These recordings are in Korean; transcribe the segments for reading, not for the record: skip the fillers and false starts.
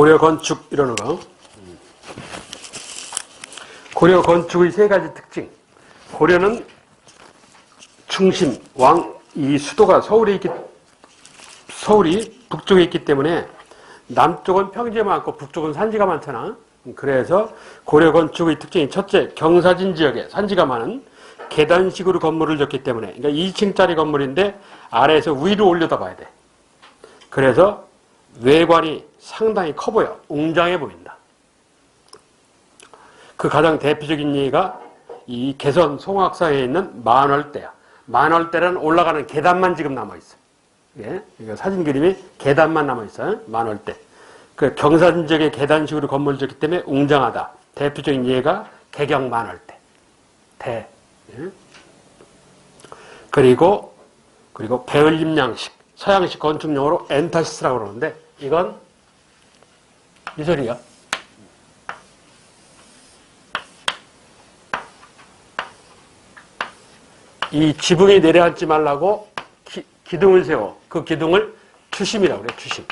고려 건축 이러는 거. 고려 건축의 세 가지 특징. 고려는 중심, 이 수도가 서울이 북쪽에 있기 때문에 남쪽은 평지가 많고 북쪽은 산지가 많잖아. 그래서 고려 건축의 특징이 첫째, 경사진 지역에 산지가 많은 계단식으로 건물을 짓기 때문에, 그러니까 2층짜리 건물인데 아래에서 위로 올려다 봐야 돼. 그래서 외관이 상당히 커 보여. 웅장해 보인다. 그 가장 대표적인 예가 이 개선 송악사에 있는 만월대야. 만월대는 올라가는 계단만 지금 남아있어. 예? 이거 사진 그림이 계단만 남아있어요. 만월대. 그 경사진 지역에 계단식으로 건물을 짓기 때문에 웅장하다. 대표적인 예가 개경 만월대. 대. 예? 그리고 배을림양식, 서양식 건축용어로 엔타시스라고 그러는데, 이건 이 소리야. 이 지붕이 내려앉지 말라고 기둥을 세워. 그 기둥을 추심이라고 그래, 추심.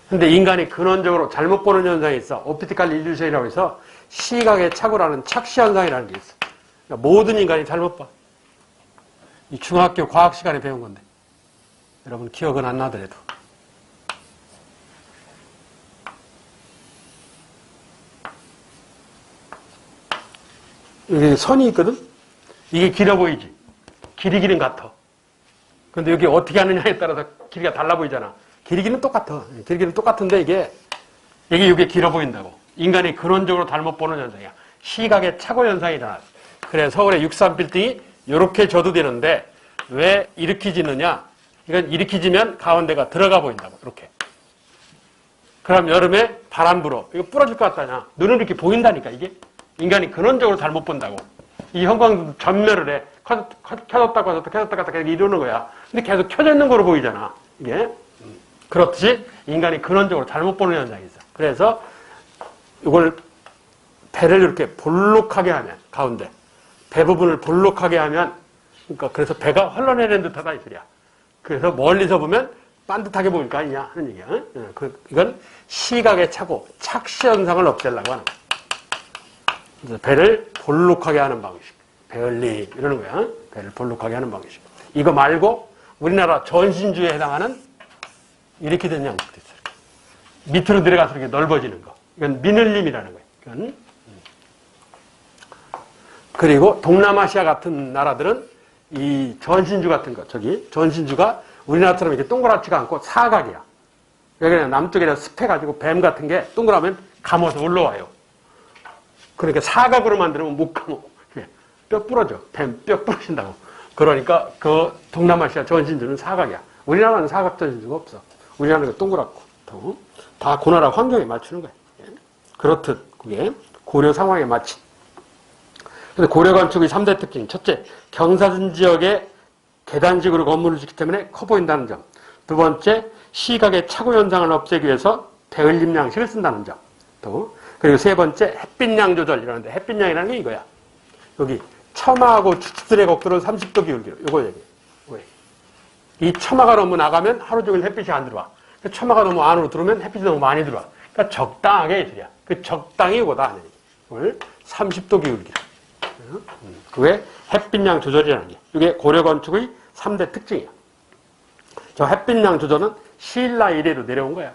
근데 인간이 근원적으로 잘못 보는 현상이 있어. 옵티컬 일루션이라고 해서 시각의 착오라는 착시현상이라는 게 있어. 그러니까 모든 인간이 잘못 봐. 이 중학교 과학 시간에 배운 건데. 여러분 기억은 안 나더라도. 여기 선이 있거든? 이게 길어 보이지? 길이는 같아. 근데 여기 어떻게 하느냐에 따라서 길이가 달라 보이잖아. 길이는 똑같아. 길이는 똑같은데 이게 길어 보인다고. 인간이 근원적으로 잘못 보는 현상이야. 시각의 착오 현상이 일어나. 그래 서울의 63빌딩이 이렇게 져도 되는데 왜 이렇게 짓느냐? 이건 이렇게 지면 가운데가 들어가 보인다고. 이렇게. 그럼 여름에 바람 불어. 이거 부러질 것 같다냐? 눈은 이렇게 보인다니까 이게. 인간이 근원적으로 잘못 본다고. 이 형광 전멸을 해. 켜졌다 껐다 이러는 거야. 근데 계속 켜져 있는 거로 보이잖아. 이게. 그렇듯이 인간이 근원적으로 잘못 보는 현상이 있어. 그래서 이걸 배를 이렇게 볼록하게 하면, 가운데 배 부분을 볼록하게 하면, 그러니까 그래서 배가 흘러내리는 듯하다 이 소리야. 그래서 멀리서 보면 반듯하게 보일 거 아니냐 하는 얘기야. 이건 시각의 착오, 착시 현상을 없애려고 하는 거야. 그래서 배를 볼록하게 하는 방식. 배을리 이러는 거야. 배를 볼록하게 하는 방식. 이거 말고 우리나라 전신주에 해당하는 이렇게 된 양식도 있어요. 밑으로 내려가서 이렇게 넓어지는 거. 이건 미늘림이라는 거예요. 이건. 그리고 동남아시아 같은 나라들은 이 전신주 같은 거, 전신주가 우리나라처럼 이렇게 동그랗지가 않고 사각이야. 여기는 남쪽에다 습해가지고 뱀 같은 게 동그라면 감아서 올라와요. 그러니까 사각으로 만들면 못 감어. 뼈 부러져. 뱀 뼈 부러진다고. 그러니까 그 동남아시아 전신주는 사각이야. 우리나라는 사각 전신주가 없어. 우리나라는 동그랗고. 다 그 나라 환경에 맞추는 거야. 그렇듯 그게 고려 상황에 맞춘. 그래서 고려 건축의 3대 특징. 첫째, 경사진 지역에 계단식으로 건물을 짓기 때문에 커 보인다는 점. 두 번째, 시각의 착오 현상을 없애기 위해서 배을림 양식을 쓴다는 점. 또 그리고 세 번째, 햇빛양 조절 이러는데 햇빛양이라는 게 이거야. 여기 처마하고 추측들의 곡도를 30도 기울기로. 요거 얘기해. 이 처마가 너무 나가면 하루 종일 햇빛이 안 들어와. 처마가 너무 안으로 들어오면 햇빛이 너무 많이 들어와. 그러니까 적당하게 이들이야. 그 적당히 이거다 하는 얘기. 이걸 30도 기울기로. 그게 햇빛양 조절이라는 게. 이게 고려 건축의 3대 특징이야. 저 햇빛양 조절은 신라 이래로 내려온 거야.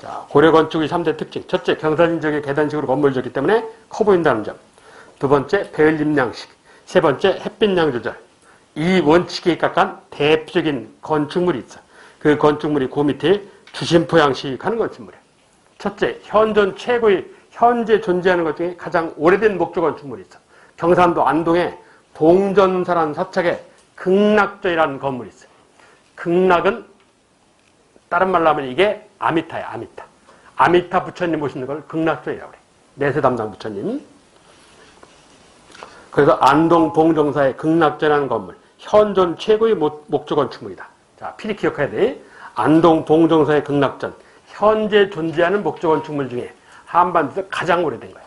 자, 고려 건축의 3대 특징. 첫째, 경사진 지역에 계단식으로 건물을 짓기 때문에 커 보인다는 점. 두 번째, 배을림 양식. 세 번째, 햇빛양 조절. 이 원칙에 입각한 대표적인 건축물이 있어. 그 건축물이 그 밑에 주심포 양식하는 건축물이야. 첫째, 현재 존재하는 것 중에 가장 오래된 목조 건축물이 있어. 경산도 안동에 동전사라는 사척에 극락전이라는 건물이 있어. 극락은 다른 말로 하면 이게 아미타야, 아미타. 아미타 부처님 모시는 걸 극락전이라고 그래. 내세 담당 부처님. 그래서 안동 봉정사의 극락전이라는 건물. 현존 최고의 목조 건축물이다. 자, 필히 기억해야 돼. 안동 봉정사의 극락전. 현재 존재하는 목조 건축물 중에 한반도에서 가장 오래된 거야.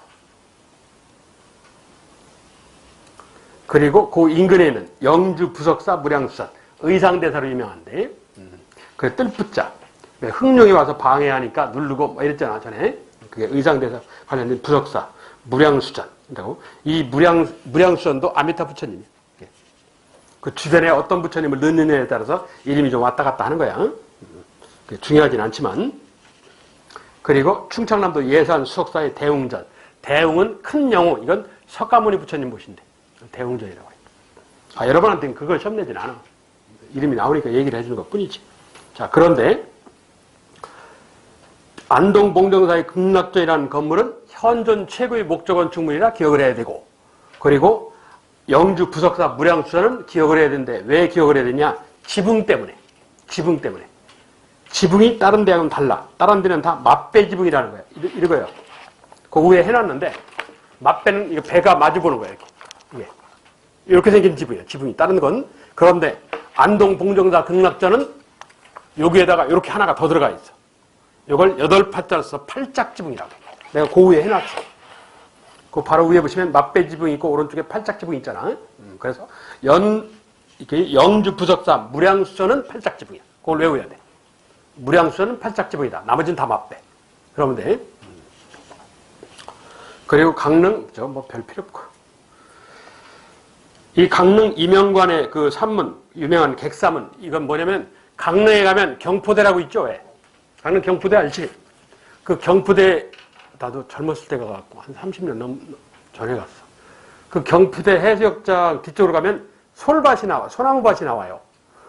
그리고 그 인근에 있는 영주 부석사 무량수산. 의상대사로 유명한데. 그 뜰붙자. 흑룡이 와서 방해하니까 누르고 뭐 이랬잖아 전에. 그게 의상대사 관련된 부석사 무량수전 한다고. 이 무량수전도 아미타 부처님이야. 그 주변에 어떤 부처님을 넣느냐에 따라서 이름이 좀 왔다 갔다 하는 거야. 중요하진 않지만. 그리고 충청남도 예산 수석사의 대웅전. 대웅은 큰 영웅. 이건 석가모니 부처님 모신대. 대웅전이라고 해요. 여러분한테는 그걸 시험 내진 않아. 이름이 나오니까 얘기를 해주는 것 뿐이지. 자, 그런데 안동 봉정사의 극락전이라는 건물은 현존 최고의 목조 건축물이라 기억을 해야 되고, 그리고 영주 부석사 무량수전은 기억을 해야 되는데 왜 기억을 해야 되냐? 지붕 때문에. 지붕 때문에. 지붕이 다른 데하고는 달라. 다른 데는 다 맞배 지붕이라는 거야. 이거예요. 그 위에 해놨는데 맞배는 이거 배가 마주보는 거야. 이렇게. 이렇게 생긴 지붕이에요. 지붕이. 다른 건. 그런데 안동 봉정사 극락전은 여기에다가 이렇게 하나가 더 들어가 있어. 이걸 8팔자로 써서 팔짝지붕이라고 해. 내가 그 위에 해놨어. 그 바로 위에 보시면 맞배 지붕이 있고 오른쪽에 팔짝지붕이 있잖아. 그래서 영주 부석사 무량수전은 팔짝지붕이야. 그걸 외워야 돼. 무량수전은 팔짝지붕이다. 나머지는 다 맞배. 그러면 돼. 그리고 강릉, 뭐 별 필요 없고. 이 강릉 이명관의 그 산문, 유명한 객사문, 이건 뭐냐면 강릉에 가면 경포대라고 있죠. 왜? 강릉 경포대 알지? 그 경포대, 나도 젊었을 때 가갖고 한 30년 전에 갔어. 그 경포대 해수욕장 뒤쪽으로 가면 솔밭이 나와, 소나무밭이 나와요.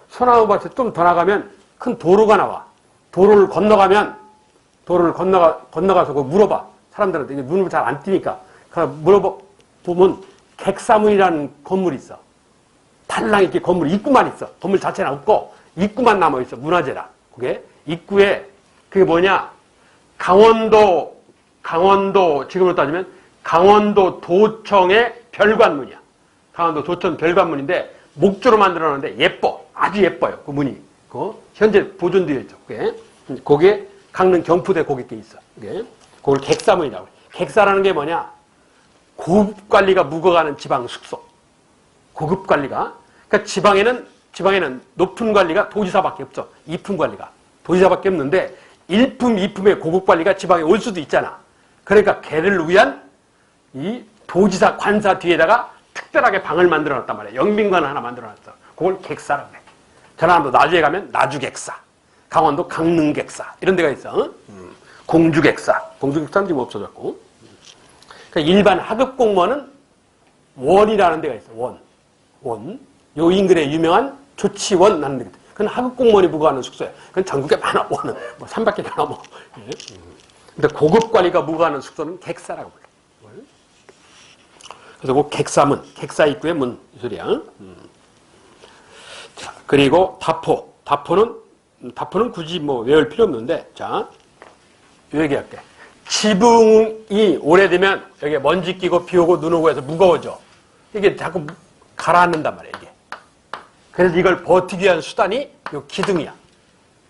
소나무밭에 좀 더 나가면 큰 도로가 나와. 도로를 건너가서 그거 물어봐. 사람들한테 눈을 잘 안 띄니까. 물어보면 객사문이라는 건물이 있어. 달랑 이렇게 건물 입구만 있어. 건물 자체는 없고 입구만 남아있어. 문화재라. 그게 입구에 그게 뭐냐? 강원도 지금으로 따지면 강원도 도청의 별관문이야. 강원도 도청 별관문인데 목조로 만들어놨는데 예뻐. 아주 예뻐요. 그 문이. 현재 보존되어 있죠. 거기에 강릉 경포대 거기에 있어. 그걸 객사문이라고 해. 객사라는 게 뭐냐? 고급 관리가 묵어가는 지방 숙소. 고급 관리가. 그러니까 지방에는 높은 관리가 도지사밖에 없죠. 이품 관리가. 도지사밖에 없는데 일품, 이품의 고급 관리가 지방에 올 수도 있잖아. 그러니까 걔를 위한 이 도지사 관사 뒤에다가 특별하게 방을 만들어 놨단 말이야. 영빈관 하나 만들어 놨어. 그걸 객사라고 해. 전라남도 나주에 가면 나주객사, 강원도 강릉객사 이런 데가 있어. 공주객사. 공주객사는 지금 없어졌고. 그러니까 일반 하급 공무원은 원이라는 데가 있어. 원. 요 인근에 유명한 조치원 하는 데가 있어. 그건 하급 공무원이 묵어가는 숙소야. 그건 전국에 많아. 원은 뭐 300개 다 넘어. 근데 고급 관리가 묵어가는 숙소는 객사라고 불러. 그래서 그 객사문, 객사 입구의 문 이 소리야. 자, 그리고 다포. 다포는 굳이 뭐 외울 필요 없는데, 자, 요 얘기할게. 지붕이 오래되면 여기에 먼지 끼고 비 오고 눈 오고 해서 무거워져. 이게 자꾸 가라앉는단 말이야, 이게. 그래서 이걸 버티기 위한 수단이 요 기둥이야.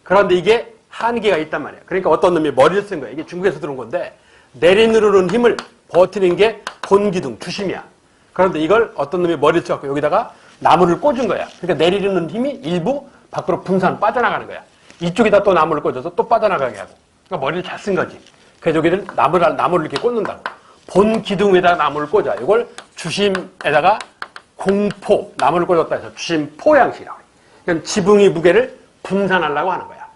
그런데 이게 한계가 있단 말이야. 그러니까 어떤 놈이 머리를 쓴 거야. 이게 중국에서 들어온 건데, 내리누르는 힘을 버티는 게 본기둥, 주심이야. 그런데 이걸 어떤 놈이 머리를 써갖고 여기다가 나무를 꽂은 거야. 그러니까 내리는 힘이 일부 밖으로 분산 빠져나가는 거야. 이쪽에다 또 나무를 꽂아서 또 빠져나가게 하고. 그러니까 머리를 잘 쓴 거지. 그래서 여기를 나무를 이렇게 꽂는다고. 본 기둥 위에다가 나무를 꽂아. 이걸 주심에다가 공포, 나무를 꽂았다 해서 주심포 양식이라고 해. 그러니까 지붕의 무게를 분산하려고 하는 거야.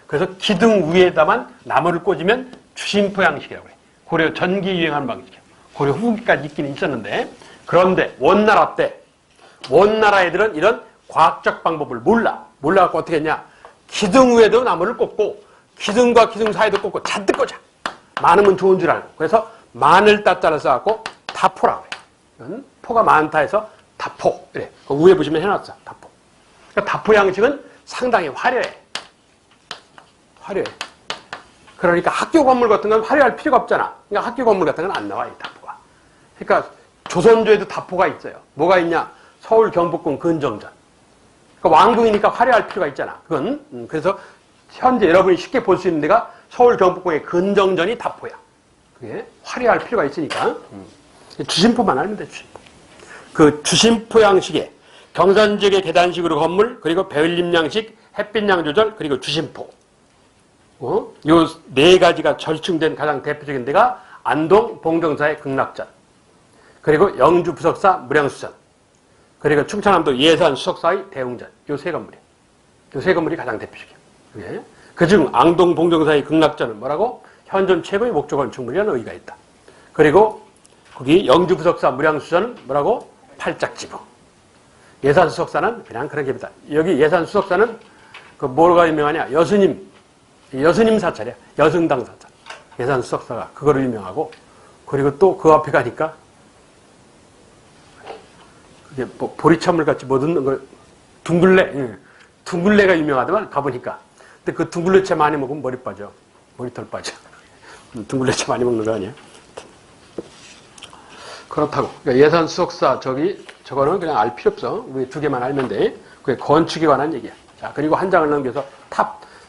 그래서 기둥 위에다만 나무를 꽂으면 주심포 양식이라고 해. 고려 전기 유행하는 방식이야. 고려 후기까지 있기는 있었는데, 그런데 원나라 때 원나라 애들은 이런 과학적 방법을 몰라갖고 어떻게 했냐? 기둥 위에도 나무를 꽂고 기둥과 기둥 사이도 꽂고 잔뜩 꽂아. 많으면 좋은 줄 알고. 그래서 많을 따자를 써갖고 다포라고 해. 포가 많다 해서 다포. 그래. 그 위에 보시면 해놨어. 다포. 그러니까 다포 양식은 상당히 화려해. 그러니까 학교 건물 같은 건 화려할 필요가 없잖아. 그러니까 학교 건물 같은 건 안 나와, 이 다포가. 그러니까 조선조에도 다포가 있어요. 뭐가 있냐? 서울 경복궁 근정전. 그러니까 왕궁이니까 화려할 필요가 있잖아. 그건. 그래서 현재 여러분이 쉽게 볼 수 있는 데가 서울 경복궁의 근정전이 다포야. 그게 화려할 필요가 있으니까. 주심포만 알면 돼, 주심포. 그 주심포 양식의 경산 지역의 계단식으로 건물, 그리고 배울림 양식, 햇빛 양 조절, 그리고 주심포. 요 네 가지가 절충된 가장 대표적인 데가 안동 봉정사의 극락전, 그리고 영주 부석사 무량수전, 그리고 충청남도 예산 수석사의 대웅전. 요 세 건물이에요. 요 세 건물이 가장 대표적이에요. 예. 그중 안동 봉정사의 극락전은 뭐라고? 현존 최고의 목조 건축물이라는 의의가 있다. 그리고 거기 영주 부석사 무량수전은 뭐라고? 팔짝지부. 예산 수석사는 그냥 그런 겁니다. 여기 예산 수석사는 그 뭐가 유명하냐? 여수님 사찰이야. 여승당 사찰. 예산 수석사가 그거로 유명하고, 그리고 또 그 앞에 가니까 그게 뭐 보리찬물 같이 못 얻는 걸 둥글레, 둥글레가 유명하더만 가보니까. 근데 그 둥글레채 많이 먹으면 머리 빠져. 머리털 빠져. 둥글레채 많이 먹는 거 아니야? 그렇다고. 그러니까 예산 수석사 저거는 그냥 알 필요 없어. 우리 두 개만 알면 돼. 그게 건축에 관한 얘기야. 자, 그리고 한 장을 넘겨서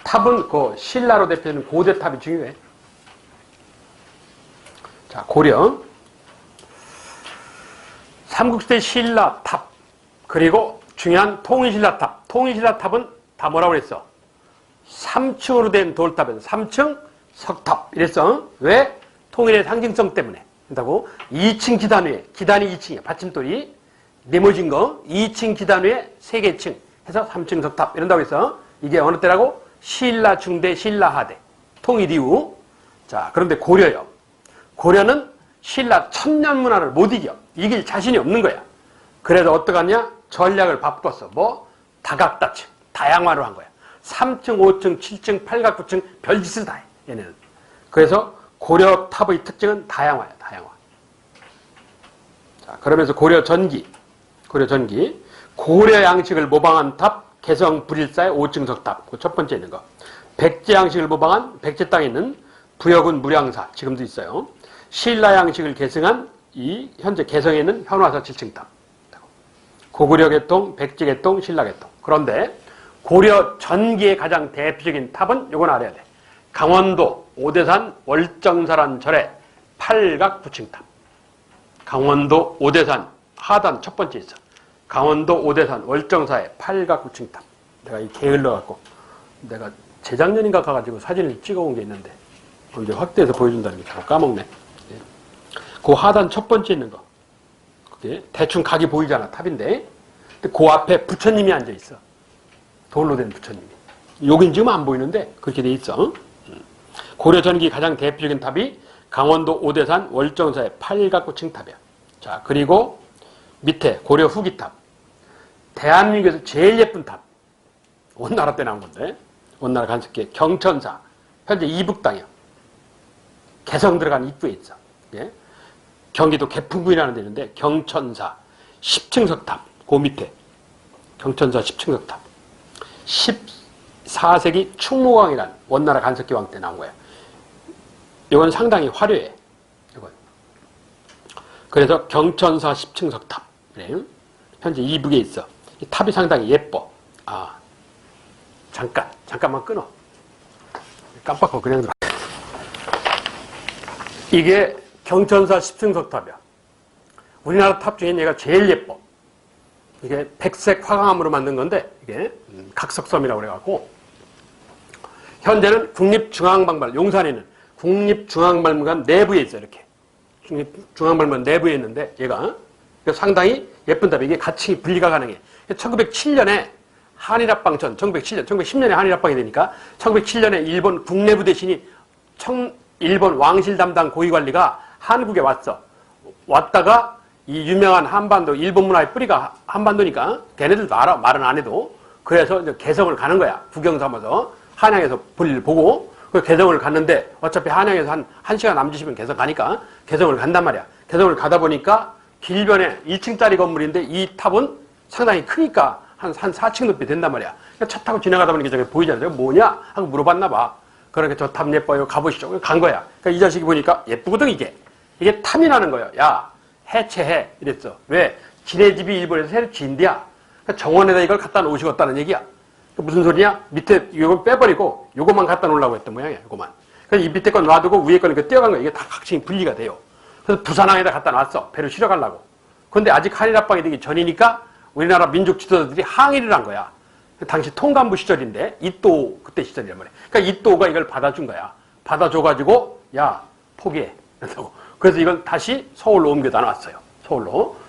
탑은 그 신라로 대표되는 고대탑이 중요해. 자, 고려. 삼국시대 신라탑, 그리고 중요한 통일신라탑. 통일신라탑은 다 뭐라고 그랬어? 3층으로 된 돌탑에서 3층 석탑 이랬어. 왜? 통일의 상징성 때문에. 그렇다고 2층 기단 위에, 기단이 2층이야. 받침돌이 네모진 거 2층 기단 위에 3개층 해서 3층 석탑 이런다고 했어. 이게 어느 때라고? 신라 중대, 신라 하대. 통일 이후. 자, 그런데 고려요. 고려는 신라 천년 문화를 못 이길 자신이 없는 거야. 그래서 어떡하냐? 전략을 바꿨어. 뭐? 다각다층, 다양화로 한 거야. 3층, 5층, 7층, 8각, 9층 별짓을 다 해. 얘네는. 그래서 고려 탑의 특징은 다양화야. 다양화. 자, 그러면서 고려 전기. 고려 양식을 모방한 탑, 개성 불일사의 5층 석탑. 그 첫 번째 있는 거. 백제 양식을 모방한 백제 땅에 있는 부여군 무량사. 지금도 있어요. 신라 양식을 계승한 이 현재 개성에 있는 현화사 7층 탑. 고구려 개통, 백제 개통, 신라 개통. 그런데 고려 전기의 가장 대표적인 탑은 요건 알아야 돼. 강원도 오대산 월정사란 절의 팔각 부층탑. 강원도 오대산 하단 첫 번째 있어. 강원도 오대산 월정사의 팔각 부층탑. 내가 이 게을러갖고 내가 재작년인가 가가지고 사진을 찍어온 게 있는데 언제 확대해서 보여준다는 게 자꾸 까먹네. 그 하단 첫 번째 있는 거. 그게 대충 각이 보이잖아. 탑인데. 근데 그 앞에 부처님이 앉아 있어. 돌로 된 부처님이. 여긴 지금 안 보이는데 그렇게 돼 있어. 고려 전기 가장 대표적인 탑이 강원도 오대산 월정사의 팔각구층 탑이야. 자, 그리고 밑에 고려 후기 탑. 대한민국에서 제일 예쁜 탑. 원나라 때 나온 건데. 원나라 간섭기에 경천사. 현재 이북 땅이야. 개성 들어간 입구에 있어. 예? 경기도 개풍군이라는 데 있는데 경천사 10층 석탑. 그 밑에 경천사 10층 석탑. 14세기 충무왕이라는 원나라 간섭기 왕 때 나온 거야. 이건 상당히 화려해. 이건. 그래서 경천사 10층 석탑. 그래. 현재 이북에 있어. 이 탑이 상당히 예뻐. 아, 잠깐만 끊어. 깜빡하고 그냥 들어. 이게 경천사 10층 석탑이야. 우리나라 탑 중에 얘가 제일 예뻐. 이게 백색 화강암으로 만든 건데 이게 각석섬이라고 그래갖고 현재는 국립중앙박물관, 용산에 있는 국립중앙박물관 내부에 있어. 이렇게 국립중앙박물관 내부에 있는데 얘가 상당히 예쁜 탑이 이게 가칭이 분리가 가능해. 1907년에 한일합방 전 1910년에 한일합방이 되니까 1907년에 일본 국내부 대신이 일본 왕실 담당 고위관리가 한국에 왔다가 이 유명한 한반도, 일본 문화의 뿌리가 한반도니까 걔네들도 알아. 말은 안 해도. 그래서 이제 개성을 가는 거야. 구경 삼아서. 한양에서 볼일 보고. 그 개성을 갔는데 어차피 한양에서 한 시간 남짓이면 개성 가니까 개성을 간단 말이야. 개성을 가다 보니까 길변에 1층짜리 건물인데 이 탑은 상당히 크니까 한 4층 높이 된단 말이야. 차 타고 지나가다 보니까 저게 보이잖아요. 저게 뭐냐? 하고 물어봤나 봐. 그러니까 저 탑 예뻐요. 가보시죠. 간 거야. 그러니까 이 자식이 보니까 예쁘거든, 이게. 이게 탐이라는 거예요. 야, 해체해. 이랬어. 왜? 지네 집이 일본에서 새로 지인데야. 그러니까 정원에다 이걸 갖다 놓으시겠다는 얘기야. 그러니까 무슨 소리냐? 밑에 이걸 빼버리고 요것만 갖다 놓으려고 했던 모양이야. 요것만. 그래서 이 밑에 건 놔두고 위에 거는 뛰어간 거야. 이게 다 각층이 분리가 돼요. 그래서 부산항에다 갖다 놨어. 배를 실어 가려고. 그런데 아직 한일합방이 되기 전이니까 우리나라 민족 지도자들이 항의를 한 거야. 당시 통감부 시절인데 이또 그때 시절이란 말이야. 그러니까 이또가 이걸 받아준 거야. 받아줘가지고 야 포기해. 그래서 이걸 다시 서울로 옮겨다 놨어요.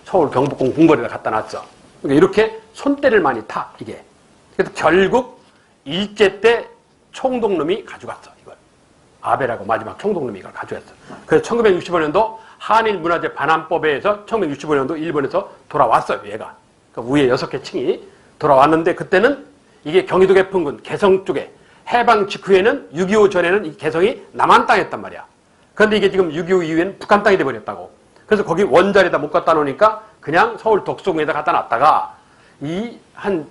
서울 경복궁 궁궐에다 갖다 놨어. 그러니까 이렇게 손때를 많이 타 이게. 그래서 결국 일제 때 총독놈이 가져갔어 이걸. 아베라고 마지막 총독놈이 이걸 가져갔어. 그래서 1965년도 한일문화재 반환법에 의해서 1965년도 일본에서 돌아왔어요 얘가. 그러니까 위에 6개 층이 돌아왔는데 그때는 이게 경기도 개풍군 개성 쪽에 해방 직후에는 6.25 전에는 이 개성이 남한 땅이었단 말이야. 그런데 이게 지금 6.25 이후에는 북한 땅이 돼버렸다고. 그래서 거기 원자리에다 못 갖다 놓으니까 그냥 서울 덕수궁에다 갖다 놨다가 이 한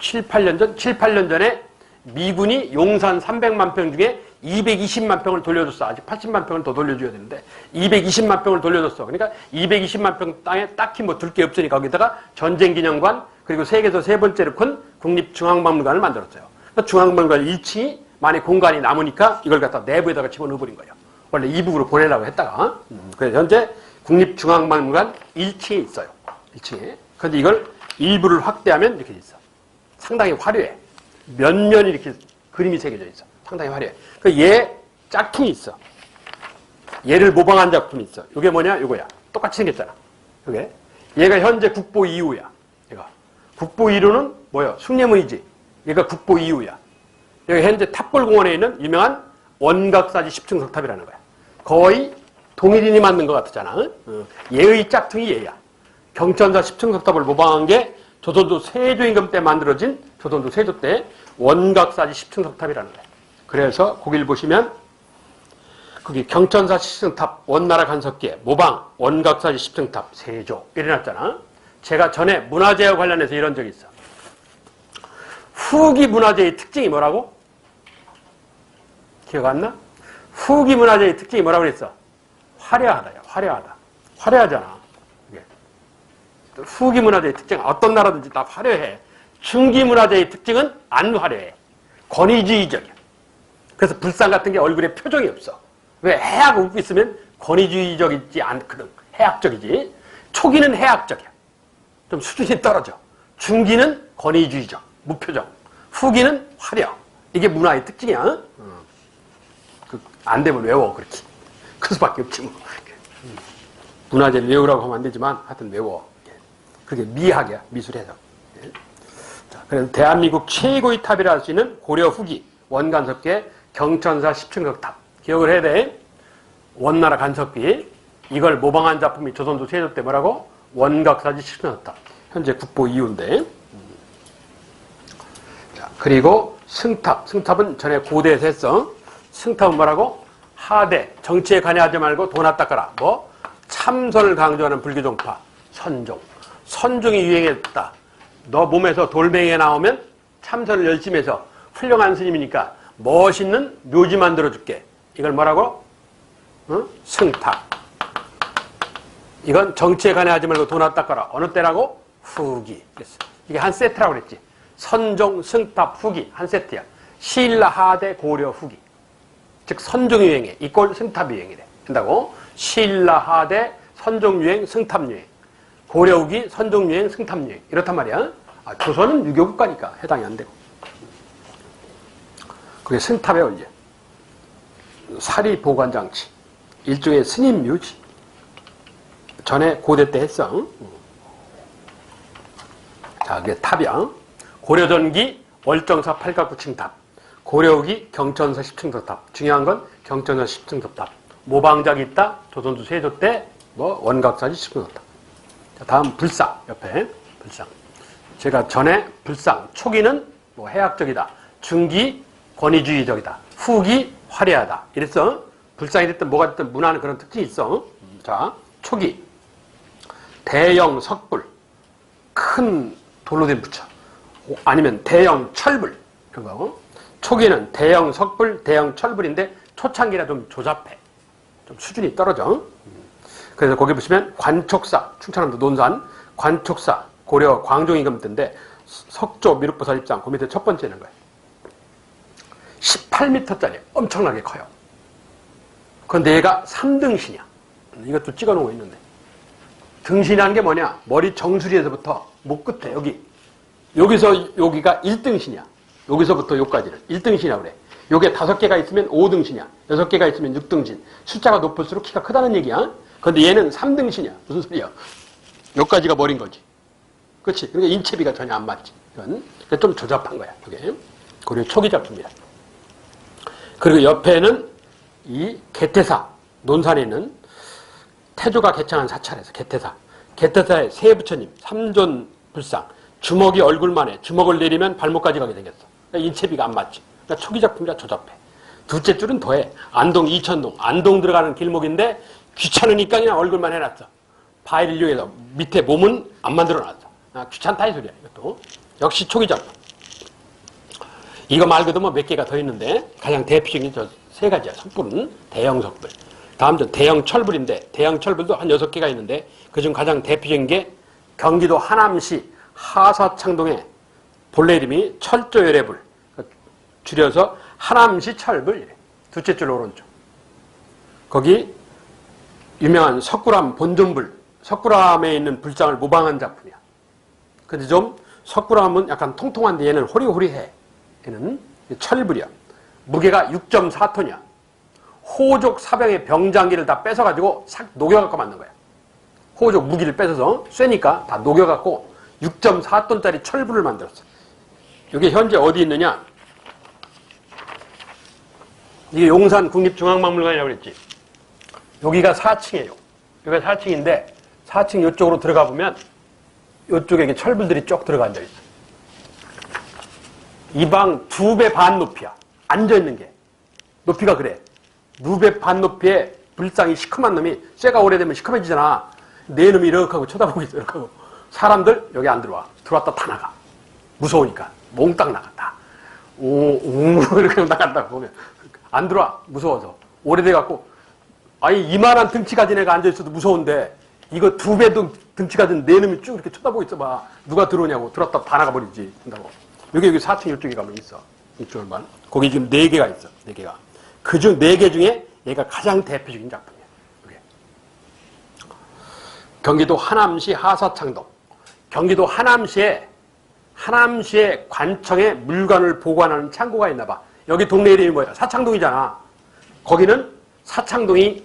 7, 8년 전에 미군이 용산 300만 평 중에 220만 평을 돌려줬어. 아직 80만 평을 더 돌려줘야 되는데 220만 평을 돌려줬어. 그러니까 220만 평 땅에 딱히 뭐 둘 게 없으니까 거기다가 전쟁기념관 그리고 세계에서 세 번째로 큰 국립중앙박물관을 만들었어요. 그러니까 중앙박물관 1층이 만약 공간이 남으니까 이걸 갖다 내부에다가 집어넣어버린 거예요. 원래 이북으로 보내려고 했다가. 그래서 현재 국립중앙박물관 1층에 있어요. 1층에. 그런데 이걸 일부를 확대하면 이렇게 있어. 상당히 화려해. 면면이 이렇게 그림이 새겨져 있어. 상당히 화려해. 얘 짝퉁이 있어. 얘를 모방한 작품이 있어. 이게 뭐냐? 이거야. 똑같이 생겼잖아. 이게. 얘가 현재 국보 2호야. 얘가. 국보 1호는 뭐야? 숭례문이지. 얘가 국보 2호야. 여기 현재 탑골공원에 있는 유명한 원각사지 10층 석탑이라는 거야. 거의 동일인이 만든 것 같잖아. 얘의 짝퉁이 얘야. 경천사 10층 석탑을 모방한 게 조선조 세조임금 때 만들어진 조선조 세조 때 원각사지 10층 석탑이라는 거야. 그래서 거기를 보시면 거기 경천사 10층 탑 원나라 간섭기에 모방 원각사지 10층 탑 세조 이래놨잖아. 제가 전에 문화재와 관련해서 이런 적이 있어. 후기 문화재의 특징이 뭐라고? 기억 안 나? 후기 문화재의 특징이 뭐라고 그랬어? 화려하다야. 화려하잖아. 이게. 후기 문화재의 특징은 어떤 나라든지 다 화려해. 중기 문화재의 특징은 안 화려해. 권위주의적이야. 그래서 불상 같은 게 얼굴에 표정이 없어. 왜? 해악 웃고 있으면 권위주의적이지 않거든. 해악적이지. 초기는 해악적이야. 좀 수준이 떨어져. 중기는 권위주의적, 무표정. 후기는 화려. 이게 문화의 특징이야. 안 되면 외워, 그렇게. 그 수밖에 없지, 뭐. 문화재를 외우라고 하면 안 되지만, 하여튼 외워. 그게 미학이야, 미술 해석. 자, 그래서 대한민국 최고의 탑이라 할 수 있는 고려 후기, 원간섭기의 경천사 10층석 탑. 기억을 해야 돼. 원나라 간섭기. 이걸 모방한 작품이 조선조 세조 때 뭐라고? 원각사지 10층석 탑. 현재 국보 2호인데. 자, 그리고 승탑. 승탑은 전에 고대에서 했어. 승탑은 뭐라고? 하대. 정치에 관여하지 말고 돈 닦아라. 뭐? 참선을 강조하는 불교종파. 선종. 선종이 유행했다. 너 몸에서 돌멩이가 나오면 참선을 열심히 해서 훌륭한 스님이니까 멋있는 묘지 만들어줄게. 이걸 뭐라고? 승탑. 이건 정치에 관여하지 말고 돈 닦아라. 어느 때라고? 후기. 그랬어. 이게 한 세트라고 그랬지. 선종, 승탑, 후기. 한 세트야. 신라, 하대, 고려, 후기. 즉 선종유행에 이꼴 승탑유행이래. 한다고. 신라, 하대, 선종유행, 승탑유행. 고려후기, 선종유행, 승탑유행. 이렇단 말이야. 조선은 유교국가니까 해당이 안 되고. 그게 승탑에 올려. 사리보관장치. 일종의 스님 묘지. 전에 고대 때 했어. 자, 그게 탑이야. 고려전기 월정사 팔각구층탑. 고려후기 경천사 10층석 탑. 중요한 건 경천사 10층석 탑. 모방작이 있다. 조선조 세조 때 뭐 원각사지 10층석 탑. 자, 다음 불상 옆에 불상. 제가 전에 불상 초기는 뭐 해학적이다. 중기 권위주의적이다. 후기 화려하다. 이랬어. 불상이 됐든 뭐가 됐든 문화는 그런 특징이 있어. 자, 초기 대형 석불 큰 돌로 된 부처 아니면 대형 철불 그런 거. 초기는 대형 석불, 대형 철불인데 초창기라 좀 조잡해. 좀 수준이 떨어져. 그래서 거기 보시면 관촉사, 충청남도 논산 관촉사 고려 광종임금 때인데 석조 미륵보살 입상 그 밑에 첫 번째는 거예요. 18m짜리 엄청나게 커요. 그런데 얘가 3등신이야. 이것도 찍어놓고 있는데 등신이라는 게 뭐냐? 머리 정수리에서부터 목 끝에 여기서 여기가 1등신이야. 여기서부터 여기까지는 1등신이라고 그래. 요게 5개가 있으면 5등신이야. 6개가 있으면 6등신. 숫자가 높을수록 키가 크다는 얘기야. 근데 얘는 3등신이야. 무슨 소리야? 여기까지가 머린 거지. 그렇지? 그러니까 인체비가 전혀 안 맞지. 이건 좀 조잡한 거야. 이게 고려 초기 작품이야. 그리고 옆에는 이 개태사, 논산에 있는 태조가 개창한 사찰에서 개태사의 세 부처님, 삼존 불상, 주먹이 얼굴만 해. 주먹을 내리면 발목까지 가게 생겼어. 그러니까 인체비가 안 맞지. 그러니까 초기 작품이라 조잡해. 둘째 줄은 더해. 안동, 이천동. 안동 들어가는 길목인데 귀찮으니까 그냥 얼굴만 해놨어. 바위를 이용해서 밑에 몸은 안 만들어놨어. 귀찮다 이 소리야. 이것도 역시 초기 작품. 이거 말고도 뭐 몇 개가 더 있는데 가장 대표적인 저 세 가지야. 석불은 대형 석불. 다음 전 대형 철불인데 대형 철불도 한 6개가 있는데 그중 가장 대표적인 게 경기도 하남시 하사창동의 본래 이름이 철조열애불. 줄여서 하남시 철불 이래. 둘째 줄 오른쪽. 거기 유명한 석굴암 본존불. 석굴암에 있는 불상을 모방한 작품이야. 근데 좀 석굴암은 약간 통통한데 얘는 호리호리해. 얘는 철불이야. 무게가 6.4톤이야. 호족 사병의 병장기를 다 뺏어가지고 싹 녹여갖고 만든 거야. 호족 무기를 뺏어서 쇠니까 다 녹여갖고 6.4톤짜리 철불을 만들었어. 이게 현재 어디 있느냐? 이게 용산 국립중앙박물관이라고 그랬지. 여기가 4층이에요. 여기가 4층인데 4층 이쪽으로 들어가 보면 이쪽에 철불들이 쭉 들어가 앉아 있어. 이 방 2배 반 높이야. 앉아있는 게. 높이가 그래. 2배 반 높이에 불상이 시커먼 놈이 쇠가 오래되면 시커매지잖아. 내 놈이 이렇게 하고 쳐다보고 있어. 이렇게 하고. 사람들 여기 안 들어와. 들어왔다 다 나가. 무서우니까. 몽땅 나갔다. 이렇게 나간다고 보면. 안 들어와. 무서워서. 오래돼갖고. 아니 이만한 등치 가진 애가 앉아있어도 무서운데 이거 2배 등치 가진 내 놈이 쭉 이렇게 쳐다보고 있어봐. 누가 들어오냐고. 들어왔다 다 나가버리지. 한다고. 여기 4층 이쪽에 가면 있어. 이쪽을 봐. 거기 지금 4개가 있어. 4개가. 그중 4개 중에 얘가 가장 대표적인 작품이야. 이게. 경기도 하남시 하사창동. 경기도 하남시에 관청에 물건을 보관하는 창고가 있나 봐. 여기 동네 이름이 뭐야? 사창동이잖아. 거기는 사창동이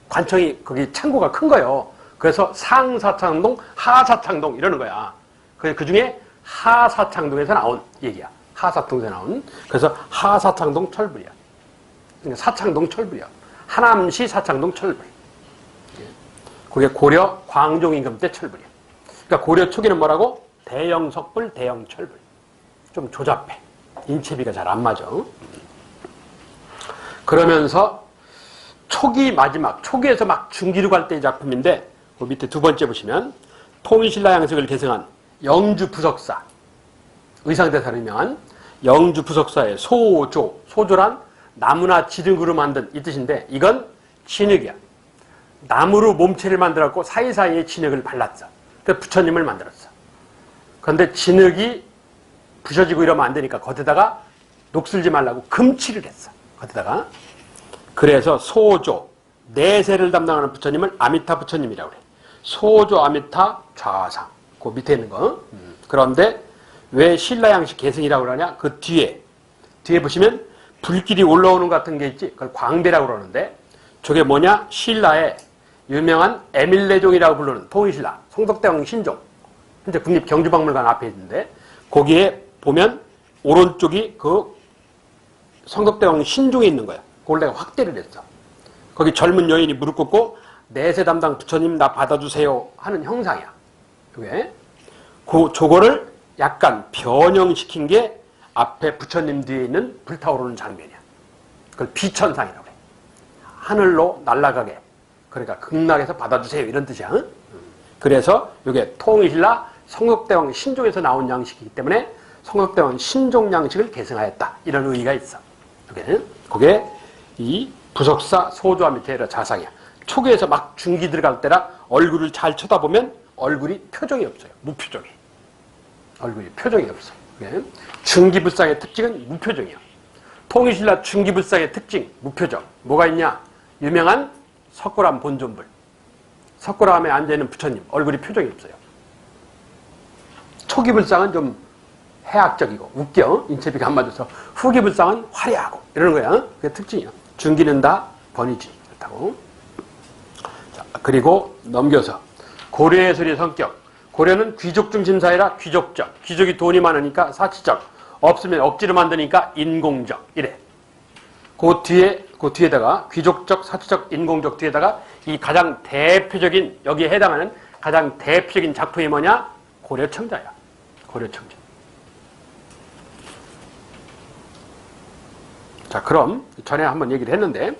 관청이 거기 창고가 큰 거예요. 그래서 상사창동, 하사창동 이러는 거야. 그 중에 하사창동에서 나온 얘기야. 하사창동에서 나온. 그래서 하사창동 철불이야. 그러니까 사창동 철불이야. 하남시 사창동 철불. 그게 고려 광종임금 때 철불이야. 그러니까 고려 초기는 뭐라고? 대형 석불, 대형 철불. 좀 조잡해. 인체비가 잘 안 맞아. 그러면서 초기 마지막, 초기에서 막 중기로 갈 때의 작품인데 그 밑에 두 번째 보시면 통일신라 양식을 계승한 영주 부석사, 의상대사로 유명한 영주 부석사의 소조란 나무나 지능으로 만든 이 뜻인데 이건 진흙이야. 나무로 몸체를 만들었고 사이사이에 진흙을 발랐어. 그래서 부처님을 만들었어. 그런데 진흙이 부셔지고 이러면 안 되니까 겉에다가 녹슬지 말라고 금칠을 했어. 겉에다가. 그래서 소조, 내세를 담당하는 부처님을 아미타 부처님이라고 그래. 소조 아미타 좌상. 그 밑에 있는 거. 그런데 왜 신라 양식 계승이라고 그러냐? 그 뒤에 보시면 불길이 올라오는 것 같은 게 있지? 그걸 광대라고 그러는데 저게 뭐냐? 신라의 유명한 에밀레종이라고 부르는 통일신라, 성덕대왕 신종. 현재 국립경주박물관 앞에 있는데 거기에 보면 오른쪽이 그 성덕대왕 신종이 있는 거야. 그걸 내가 확대를 했어. 거기 젊은 여인이 무릎 꿇고 내세 담당 부처님 나 받아주세요 하는 형상이야. 그게 저거를 약간 변형시킨 게 앞에 부처님 뒤에 있는 불타오르는 장면이야. 그걸 비천상이라고 해. 하늘로 날아가게. 그러니까 극락에서 받아주세요 이런 뜻이야. 응? 그래서 이게 통일신라 성덕대왕 신종에서 나온 양식이기 때문에 성덕대왕 신종 양식을 계승하였다. 이런 의의가 있어. 그게 이 부석사 소조와 밑에 자상이야. 초기에서 막 중기 들어갈 때라 얼굴을 잘 쳐다보면 얼굴이 표정이 없어요. 무표정이. 얼굴이 표정이 없어. 중기불상의 특징은 무표정이야. 통일신라 중기불상의 특징, 무표정. 뭐가 있냐? 유명한 석굴암 본존불. 석굴암에 앉아있는 부처님, 얼굴이 표정이 없어요. 초기불상은 좀 해학적이고 웃겨. 인체비가 안 맞아서 후기불상은 화려하고 이러는 거야. 그게 특징이야. 중기는 다 번이지. 그렇다고. 자, 그리고 넘겨서 고려예술의 성격. 고려는 귀족 중심 사회라 귀족적. 귀족이 돈이 많으니까 사치적. 없으면 억지로 만드니까 인공적. 이래. 그 뒤에다가 귀족적, 사치적, 인공적 뒤에다가 이 가장 대표적인, 여기에 해당하는 가장 대표적인 작품이 뭐냐? 고려청자야. 고려청자. 자, 그럼 전에 한번 얘기를 했는데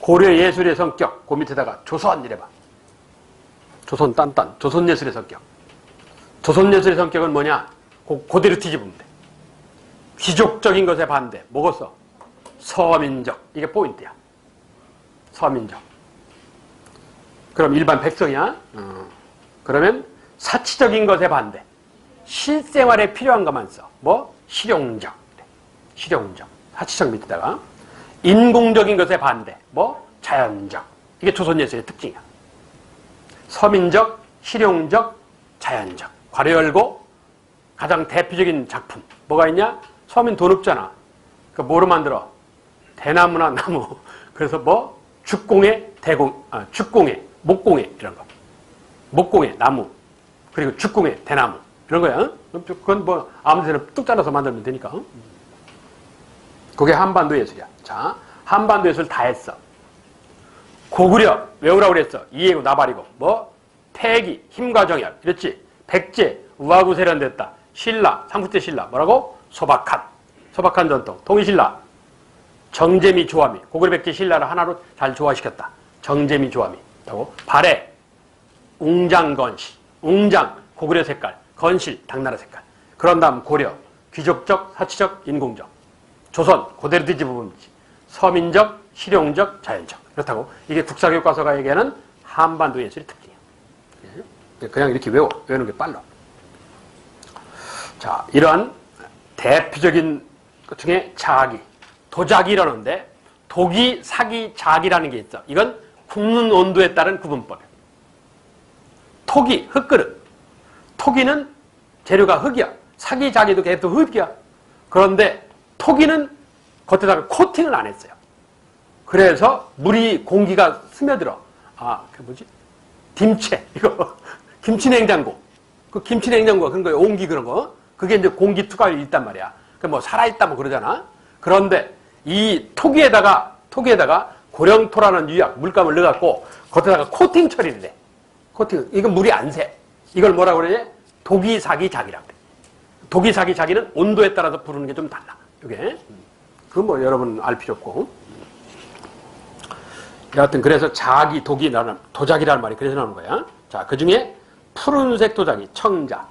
고려 예술의 성격, 그 밑에다가 조선 이래봐. 조선 딴딴, 조선 예술의 성격. 조선 예술의 성격은 뭐냐? 그대로 뒤집으면 돼. 귀족적인 것에 반대. 뭐겠어? 서민적. 이게 포인트야. 서민적. 그럼 일반 백성이야? 그러면 사치적인 것에 반대. 실생활에 필요한 것만 써. 뭐? 실용적. 실용적. 사치적 밑에다가. 인공적인 것에 반대. 뭐? 자연적. 이게 조선예술의 특징이야. 서민적, 실용적, 자연적. 괄호 열고 가장 대표적인 작품. 뭐가 있냐? 서민 돈 없잖아. 그 뭐로 만들어? 대나무나 나무. 그래서 뭐? 죽공예, 죽공예, 목공예 이런 거. 목공예, 나무. 그리고 죽공예, 대나무. 이런 거야. 그건 뭐 아무 데나 뚝 잘라서 만들면 되니까. 그게 한반도 예술이야. 자, 한반도 예술 다 했어. 고구려 외우라고 그랬어. 이해고 나발이고. 뭐? 태기, 힘과 정열. 그렇지? 백제, 우하고 세련됐다. 신라, 삼국제 신라. 뭐라고? 소박한. 소박한 전통. 통일신라. 정제미 조화미. 고구려 백제 신라를 하나로 잘 조화시켰다. 정제미 조화미. 하고 발해. 웅장 건실. 웅장 고구려 색깔. 건실 당나라 색깔. 그런 다음 고려. 귀족적, 사치적, 인공적. 조선 그대로 뒤집으면 서민적, 실용적, 자연적. 그렇다고 이게 국사교과서가 얘기하는 한반도 예술의 특징이야. 그냥 이렇게 외우는 게 빨라. 자, 이러한 대표적인 것 중에 자기, 도자기라는데 도기, 사기, 자기라는 게 있어. 이건 굽는 온도에 따른 구분법이야. 토기, 흙그릇. 토기는 재료가 흙이야. 사기, 자기도 계속 흙이야. 그런데 토기는 겉에다가 코팅을 안 했어요. 그래서 물이 공기가 스며들어. 그 뭐지? 김채. 이거 김치냉장고. 그 김치냉장고가 그런 거예요. 온기 그런 거. 그게 이제 공기 투과율이 있단 말이야. 그 뭐 살아있다 뭐 그러잖아. 그런데 이 토기에다가 고령토라는 유약, 물감을 넣어갖고 겉에다가 코팅 처리를 해. 코팅. 이건 물이 안 새. 이걸 뭐라고 그러지? 도기, 사기, 자기라고 그래. 도기, 사기, 자기는 온도에 따라서 부르는 게 좀 달라. 이게. 그건 뭐 여러분 알 필요 없고. 여하튼 그래서 자기, 도기라는, 도자기라는 말이 그래서 나오는 거야. 자, 그 중에 푸른색 도자기, 청자.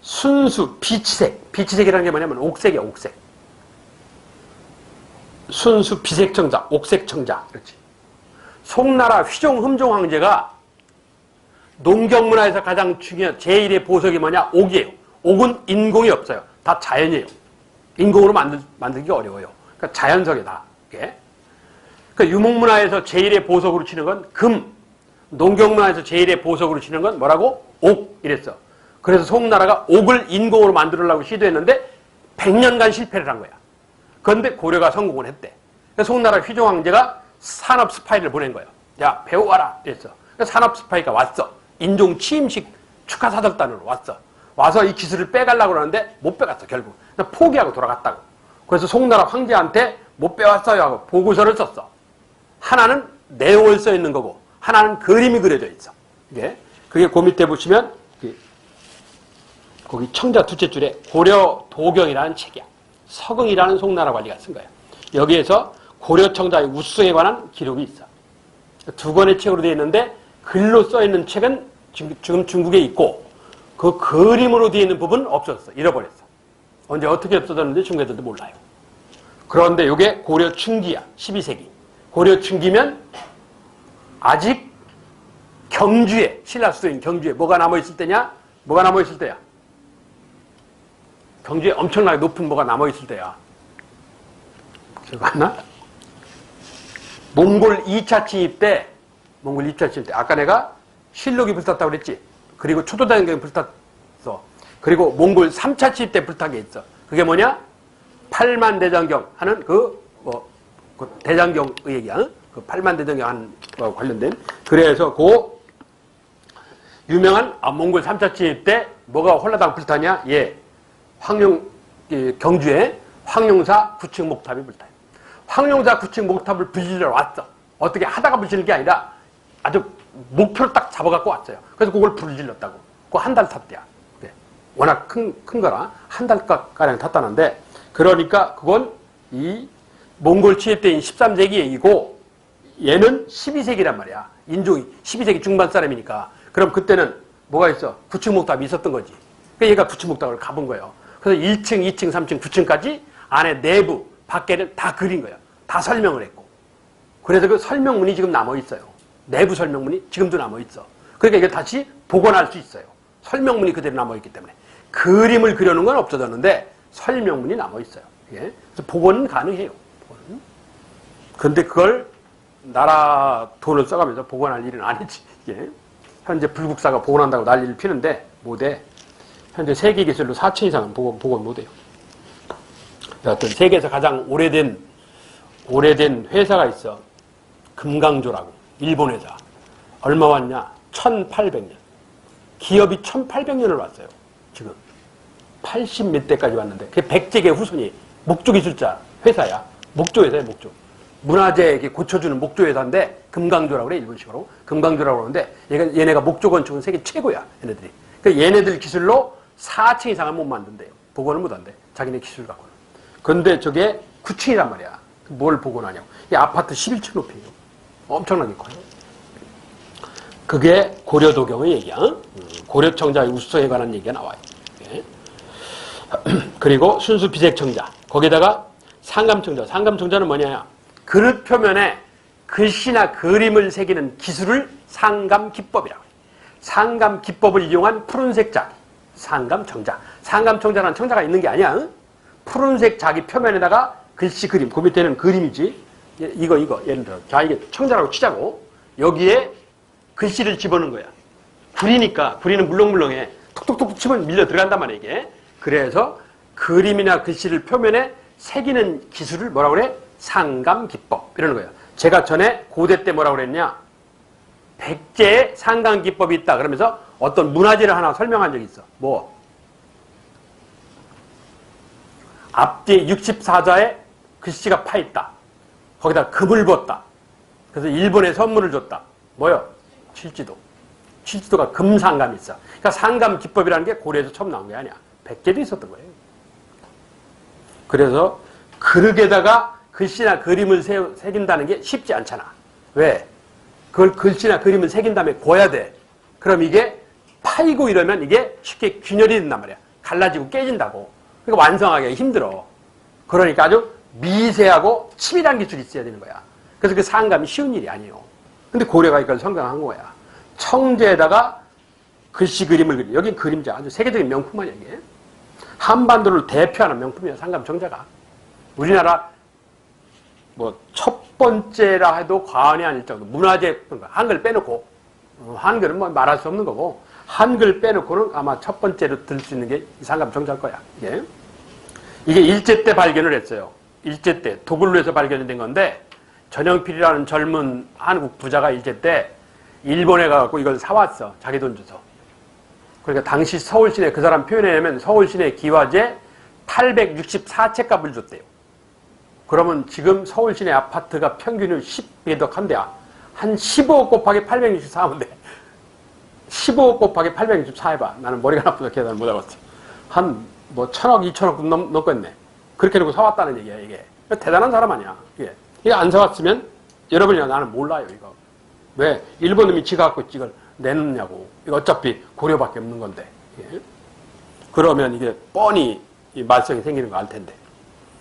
순수, 비치색. 비치색이라는 게 뭐냐면 옥색이야, 옥색. 순수, 비색 청자, 옥색 청자. 그렇지. 송나라 휘종, 흠종 황제가 농경문화에서 가장 중요한 제1의 보석이 뭐냐? 옥이에요. 옥은 인공이 없어요. 다 자연이에요. 인공으로 만들기 어려워요. 그러니까 자연석이다. 이게. 그러니까 유목문화에서 제1의 보석으로 치는 건 금. 농경문화에서 제1의 보석으로 치는 건 뭐라고? 옥. 이랬어. 그래서 송나라가 옥을 인공으로 만들려고 시도했는데 100년간 실패를 한 거야. 그런데 고려가 성공을 했대. 그래서 송나라 휘종 황제가 산업 스파이를 보낸 거예요. 야, 배워와라. 이랬어. 그래서 산업 스파이가 왔어. 인종 취임식 축하사절단으로 왔어. 와서 이 기술을 빼가려고 그러는데 못 빼갔어, 결국. 포기하고 돌아갔다고. 그래서 송나라 황제한테 못 빼왔어요 하고 보고서를 썼어. 하나는 내용을 써 있는 거고, 하나는 그림이 그려져 있어. 그게 그 밑에 보시면, 거기 청자 둘째 줄에 고려 도경이라는 책이야. 서경이라는 송나라 관리가 쓴 거야. 여기에서 고려 청자의 우수성에 관한 기록이 있어. 두 권의 책으로 되어 있는데, 글로 써 있는 책은 지금 중국에 있고, 그 그림으로 되어 있는 부분은 없어졌어. 잃어버렸어. 언제 어떻게 없어졌는지 중국애들도 몰라요. 그런데 이게 고려 춘기야. 12세기. 고려 춘기면 아직 경주에, 신라 수도인 경주에 뭐가 남아있을 때냐? 뭐가 남아있을 때야? 경주에 엄청나게 높은 뭐가 남아있을 때야. 기억 안 나? 몽골 2차 침입 때, 아까 내가 실록이 불탔다고 그랬지? 그리고 초도단경이 불탔어. 그리고 몽골 3차 침입 때 불탄 게 있어. 그게 뭐냐? 팔만대장경 하는 그 대장경의 얘기야. 그 팔만대장경 하는 거 관련된. 그래서 그 유명한 몽골 3차 침입 때 뭐가 홀라당 불타냐? 예. 경주에 황룡사 9층 목탑이 불타요. 황룡사 9층 목탑을 부시러 왔어. 어떻게 하다가 부시는 게 아니라 아주 목표를 딱 잡아갖고 왔어요. 그래서 그걸 불을 질렀다고. 그거 한 달 탔대야. 네. 워낙 큰 거라 한 달가량 탔다는데, 그러니까 그건 이 몽골 침입 때인 13세기 얘기고, 얘는 12세기란 말이야. 인종이 12세기 중반 사람이니까. 그럼 그때는 뭐가 있어? 9층 목탑이 있었던 거지. 그러니까 얘가 9층 목탑을 가본 거예요. 그래서 1층, 2층, 3층, 9층까지 안에 내부, 밖에를 다 그린 거야. 다 설명을 했고. 그래서 그 설명문이 지금 남아있어요. 내부 설명문이 지금도 남아있어. 그러니까 이걸 다시 복원할 수 있어요. 설명문이 그대로 남아있기 때문에. 그림을 그려놓은 건 없어졌는데 설명문이 남아있어요. 예? 그래서 복원은 가능해요. 복원은. 그런데 그걸 나라 돈을 써가면서 복원할 일은 아니지. 예? 현재 불국사가 복원한다고 난리를 피는데 못해. 현재 세계 기술로 4천 이상은 복원 못해요. 여하튼 세계에서 가장 오래된 회사가 있어. 금강조라고. 일본 회사. 얼마 왔냐? 1800년. 기업이 1800년을 왔어요. 지금. 80 몇 대까지 왔는데. 그게 백제계 후손이 목조기술자 회사야. 목조회사야, 목조. 문화재 고쳐주는 목조회사인데 금강조라고 그래, 일본식으로. 금강조라고 그러는데 얘네가 목조 건축은 세계 최고야, 얘네들이. 그러니까 얘네들 기술로 4층 이상은 못 만든대요. 복원을 못 한대. 자기네 기술 갖고는. 그런데 저게 9층이란 말이야. 뭘 복원하냐고. 이 아파트 11층 높이에요. 엄청나게 커요. 그게 고려도경의 얘기야. 고려청자의 우수성에 관한 얘기가 나와요. 예. 그리고 순수 비색청자. 거기다가 상감청자. 상감청자는 뭐냐? 그릇 표면에 글씨나 그림을 새기는 기술을 상감기법이라고 해요. 상감기법을 이용한 푸른색 자기. 상감청자. 상감청자라는 청자가 있는 게 아니야. 푸른색 자기 표면에다가 글씨 그림. 그 밑에는 그림이지. 이거. 예를 들어. 자, 이게 청자라고 치자고. 여기에 글씨를 집어넣은 거야. 구리니까. 구리는 물렁물렁해. 톡톡톡 치면 밀려 들어간단 말이야, 이게. 그래서 그림이나 글씨를 표면에 새기는 기술을 뭐라고 그래? 상감기법. 이러는 거예요. 제가 전에 고대 때 뭐라고 그랬냐? 백제의 상감기법이 있다. 그러면서 어떤 문화재를 하나 설명한 적이 있어. 뭐? 앞뒤 64자에 글씨가 파있다. 거기다 금을 부었다. 그래서 일본에 선물을 줬다. 뭐요? 칠지도. 칠지도가 금상감이 있어. 그러니까 상감기법이라는 게 고려에서 처음 나온 게 아니야. 백제도 있었던 거예요. 그래서 그릇에다가 글씨나 그림을 새긴다는 게 쉽지 않잖아. 왜? 그걸 글씨나 그림을 새긴 다음에 구워야 돼. 그럼 이게 파이고 이러면 이게 쉽게 균열이 된단 말이야. 갈라지고 깨진다고. 그러니까 완성하기가 힘들어. 그러니까 아주 미세하고 치밀한 기술이 있어야 되는 거야. 그래서 그 상감이 쉬운 일이 아니에요. 근데 고려가 이걸 성공한 거야. 청제에다가 글씨 그림을 그려. 여긴 그림자. 아주 세계적인 명품 아니야, 이게. 한반도를 대표하는 명품이야, 상감청자가. 우리나라 뭐 첫 번째라 해도 과언이 아닐 정도. 문화재, 한글 빼놓고. 한글은 뭐 말할 수 없는 거고. 한글 빼놓고는 아마 첫 번째로 들 수 있는 게 이 상감청자일 거야. 이게 일제 때 발견을 했어요. 일제 때 도굴로에서 발견이 된 건데, 전영필이라는 젊은 한국 부자가 일제 때 일본에 가갖고 이걸 사왔어. 자기 돈 줘서. 그러니까 당시 서울 시내, 그 사람 표현하면 서울 시내 기와제 864채 값을 줬대요. 그러면 지금 서울 시내 아파트가 평균을 10배 더 한대야. 한 15억 곱하기 864하면 돼. 15억 곱하기 864 해봐. 나는 머리가 나쁘다 계산을 못 하겠어. 한 뭐 1000억, 2000억 넘겠네. 그렇게 놓고 사왔다는 얘기야, 이게. 대단한 사람 아니야. 이게 안 사왔으면 여러분이나 나는 몰라요, 이거. 왜? 일본 놈이 지가 갖고 이걸 내놓냐고. 이거 어차피 고려밖에 없는 건데. 그러면 이게 뻔히 이 말썽이 생기는 거 알 텐데.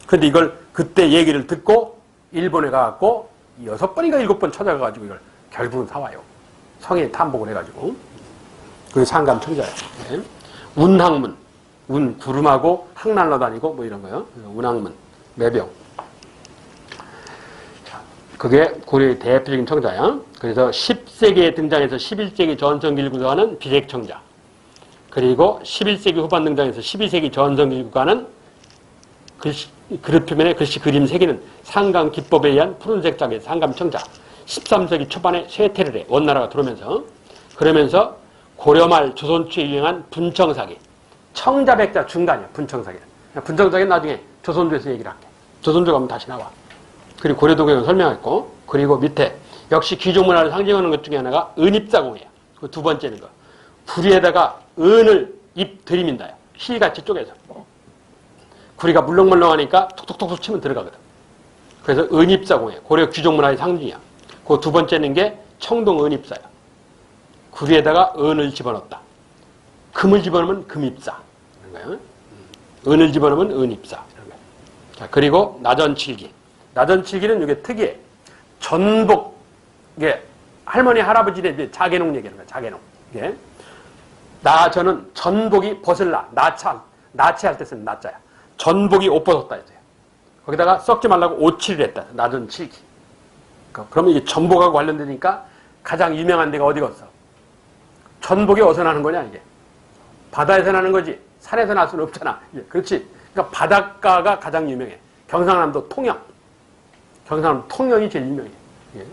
근데 이걸 그때 얘기를 듣고 일본에 가갖고 6번인가 7번 찾아가가지고 이걸 결국은 사와요. 성에 탐복을 해가지고. 그게 상감청자예요. 운학문. 운, 구름하고 항날로 다니고 뭐 이런 거요. 운학문, 매병. 그게 고려의 대표적인 청자야. 그래서 10세기에 등장해서 11세기 전성기를 구성하는 비색청자. 그리고 11세기 후반 등장해서 12세기 전성기 국가는 그릇 표면에 글씨 그림 새기는 상감 기법에 의한 푸른색 장의 상감 청자. 13세기 초반에 쇠퇴를 원나라가 들어오면서 그러면서 고려 말 조선 초에 유행한 분청사기. 청자백자 중간이야. 분청사기. 분청사기는 나중에 조선조에서 얘기를 할게. 조선조 가면 다시 나와. 그리고 고려도경을 설명했고 그리고 밑에 역시 귀족문화를 상징하는 것 중에 하나가 은입자공이에요. 그 두 번째는 거. 구리에다가 은을 입 들이민다. 실같이 쪼개서. 구리가 물렁물렁하니까 톡톡톡톡 치면 들어가거든. 그래서 은입자공이에요. 고려 귀족문화의 상징이야. 그 두 번째는 게 청동 은입사야. 구리에다가 은을 집어넣었다. 금을 집어넣으면 금입사. 이런 거예요. 은을 집어넣으면 은입사. 이런 거예요. 자, 그리고 나전칠기. 나전칠기는 이게 특이해. 전복, 이게 할머니, 할아버지의 이제 자개농 얘기하는 거야. 자개농. 이게. 저는 전복이 벗을 나치할 때 쓰는 나자야. 전복이 옷 벗었다 했어요. 거기다가 썩지 말라고 오칠을 했다. 나전칠기. 그러면 이게 전복하고 관련되니까 가장 유명한 데가 어디가 없어? 전복이 어디서 나는 거냐, 이게? 바다에서 나는 거지. 산에서 날 수는 없잖아. 그렇지. 그러니까 바닷가가 가장 유명해. 경상남도 통영. 경상남도 통영이 제일 유명해. 예.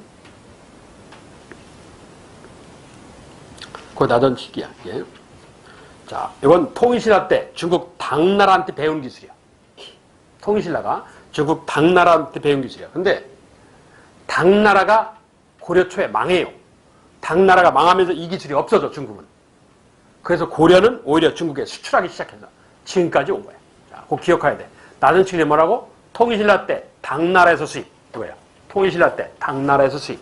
그거 나전칠기야. 예. 자, 이건 통일신라 때 중국 당나라한테 배운 기술이야. 통일신라가 중국 당나라한테 배운 기술이야. 근데 당나라가 고려 초에 망해요. 당나라가 망하면서 이 기술이 없어져, 중국은. 그래서 고려는 오히려 중국에 수출하기 시작해서 지금까지 온 거야. 자, 그거 기억해야 돼. 나전칠기 뭐라고? 통일신라 때 당나라에서 수입. 이거야. 통일신라 때 당나라에서 수입.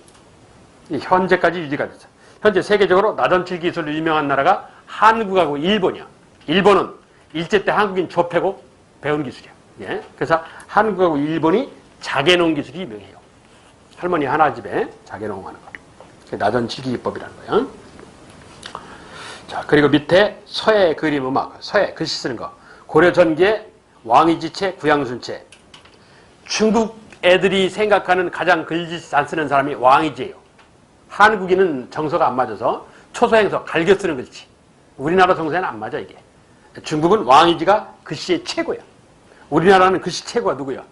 현재까지 유지가 됐어. 현재 세계적으로 나전칠기 기술로 유명한 나라가 한국하고 일본이야. 일본은 일제 때 한국인 조패고 배운 기술이야. 예? 그래서 한국하고 일본이 자개농 기술이 유명해요. 할머니 하나 집에 자개농 하는 거. 그게 나전칠기 기법이라는 거야. 자, 그리고 밑에 서예 그림 음악, 서예 글씨 쓰는 거. 고려 전기의 왕이지체, 구양순체. 중국 애들이 생각하는 가장 글씨 잘 쓰는 사람이 왕이지예요. 한국인은 정서가 안 맞아서 초소행서 갈겨 쓰는 글씨. 우리나라 정서에는 안 맞아, 이게. 중국은 왕이지가 글씨의 최고야. 우리나라는 글씨 최고가 누구야?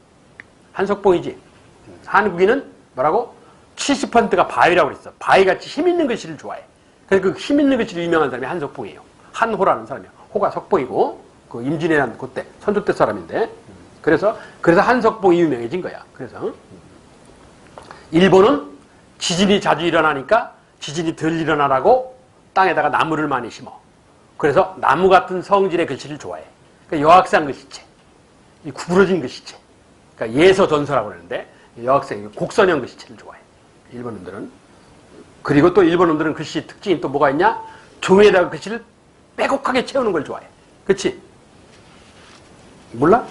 한석봉이지. 한국인은 뭐라고? 70%가 바위라고 그랬어. 바위같이 힘있는 글씨를 좋아해. 그래서 그 힘있는 글씨로 유명한 사람이 한석봉이에요. 한호라는 사람이야. 호가 석봉이고, 그 임진왜란 그때 선조 때 사람인데. 그래서 한석봉이 유명해진 거야. 그래서 일본은 지진이 자주 일어나니까 지진이 덜 일어나라고 땅에다가 나무를 많이 심어. 그래서 나무 같은 성질의 글씨를 좋아해. 그러니까 여학상 글씨체. 이 구부러진 글씨체. 그러니까 예서전서라고 그러는데 여학생, 곡선형 글씨체를 좋아해. 일본인들은. 그리고 또 일본인들은 글씨 특징이 또 뭐가 있냐? 종이에다가 글씨를 빼곡하게 채우는 걸 좋아해. 그치? 몰라?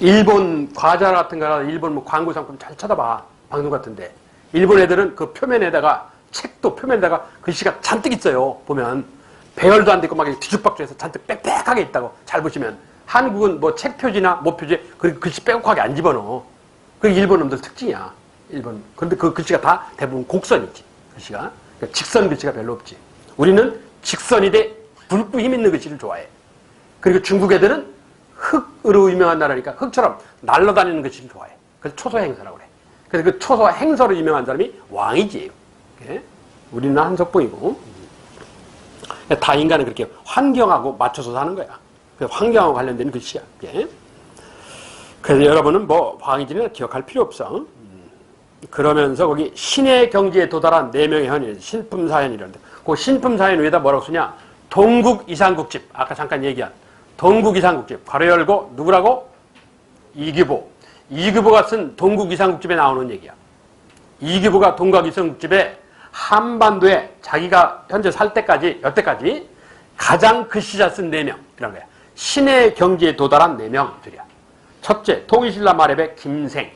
일본 과자 같은 거나 일본 뭐 광고 상품 잘 찾아봐. 방송 같은데. 일본 애들은 그 표면에다가 책도 표면에다가 글씨가 잔뜩 있어요. 보면 배열도 안 되고 막 뒤죽박죽해서 잔뜩 빽빽하게 있다고. 잘 보시면 한국은 뭐 책 표지나 뭐 표지 그리고 글씨 빼곡하게 안 집어넣어. 그게 일본 놈들 특징이야. 일본. 그런데 그 글씨가 다 대부분 곡선이지. 글씨가. 그러니까 직선 글씨가 별로 없지. 우리는 직선이 돼 붉고 힘 있는 글씨를 좋아해. 그리고 중국 애들은 흙으로 유명한 나라니까 흙처럼 날아다니는 글씨를 좋아해. 그래서 초소행서라고 그래. 그래서 그 초소행서로 유명한 사람이 왕이지예요. 우리는 한석봉이고. 다 인간은 그렇게 환경하고 맞춰서 사는 거야. 환경하고 관련된 글씨야. 그래서 여러분은 뭐 황희진을 기억할 필요 없어. 그러면서 거기 신의 경지에 도달한 4명의 현인, 신품사현이라는데 그 신품사현 위에다 뭐라고 쓰냐? 동국이상국집. 아까 잠깐 얘기한 동국이상국집. 괄호 열고 누구라고? 이규보. 이규보가 쓴 동국이상국집에 나오는 얘기야. 이규보가 동국이상국집에 한반도에 자기가 현재 살 때까지 여태까지 가장 글씨 잘 쓴 4명 이런 거야. 신의 경지에 도달한 4명들이야. 첫째, 통일신라 말앱의 김생.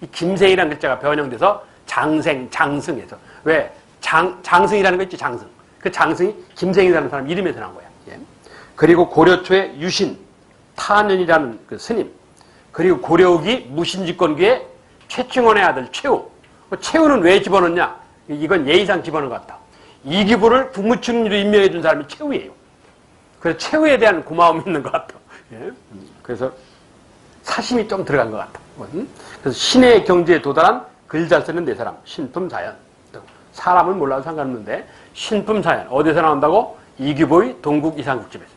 이 김생이라는 글자가 변형돼서 장생, 장승에서. 왜? 장승이라는 거 있지, 장승. 그 장승이 김생이라는 사람 이름에서 나온 거야. 그리고 고려 초의 유신, 타년이라는 그 스님. 그리고 고려 후기 무신집권기의 최충원의 아들 최우. 최우는 왜 집어넣냐? 이건 예의상 집어넣은 것 같다. 이규보를 국무총리로 임명해 준 사람이 최우예요. 그래서 최후에 대한 고마움이 있는 것 같아. 예? 그래서 사심이 좀 들어간 것 같아. 그래서 신의 경지에 도달한 글 잘 쓰는 네 사람, 신품사연. 사람은 몰라도 상관없는데 신품사연 어디서 나온다고? 이규보의 동국이상국집에서.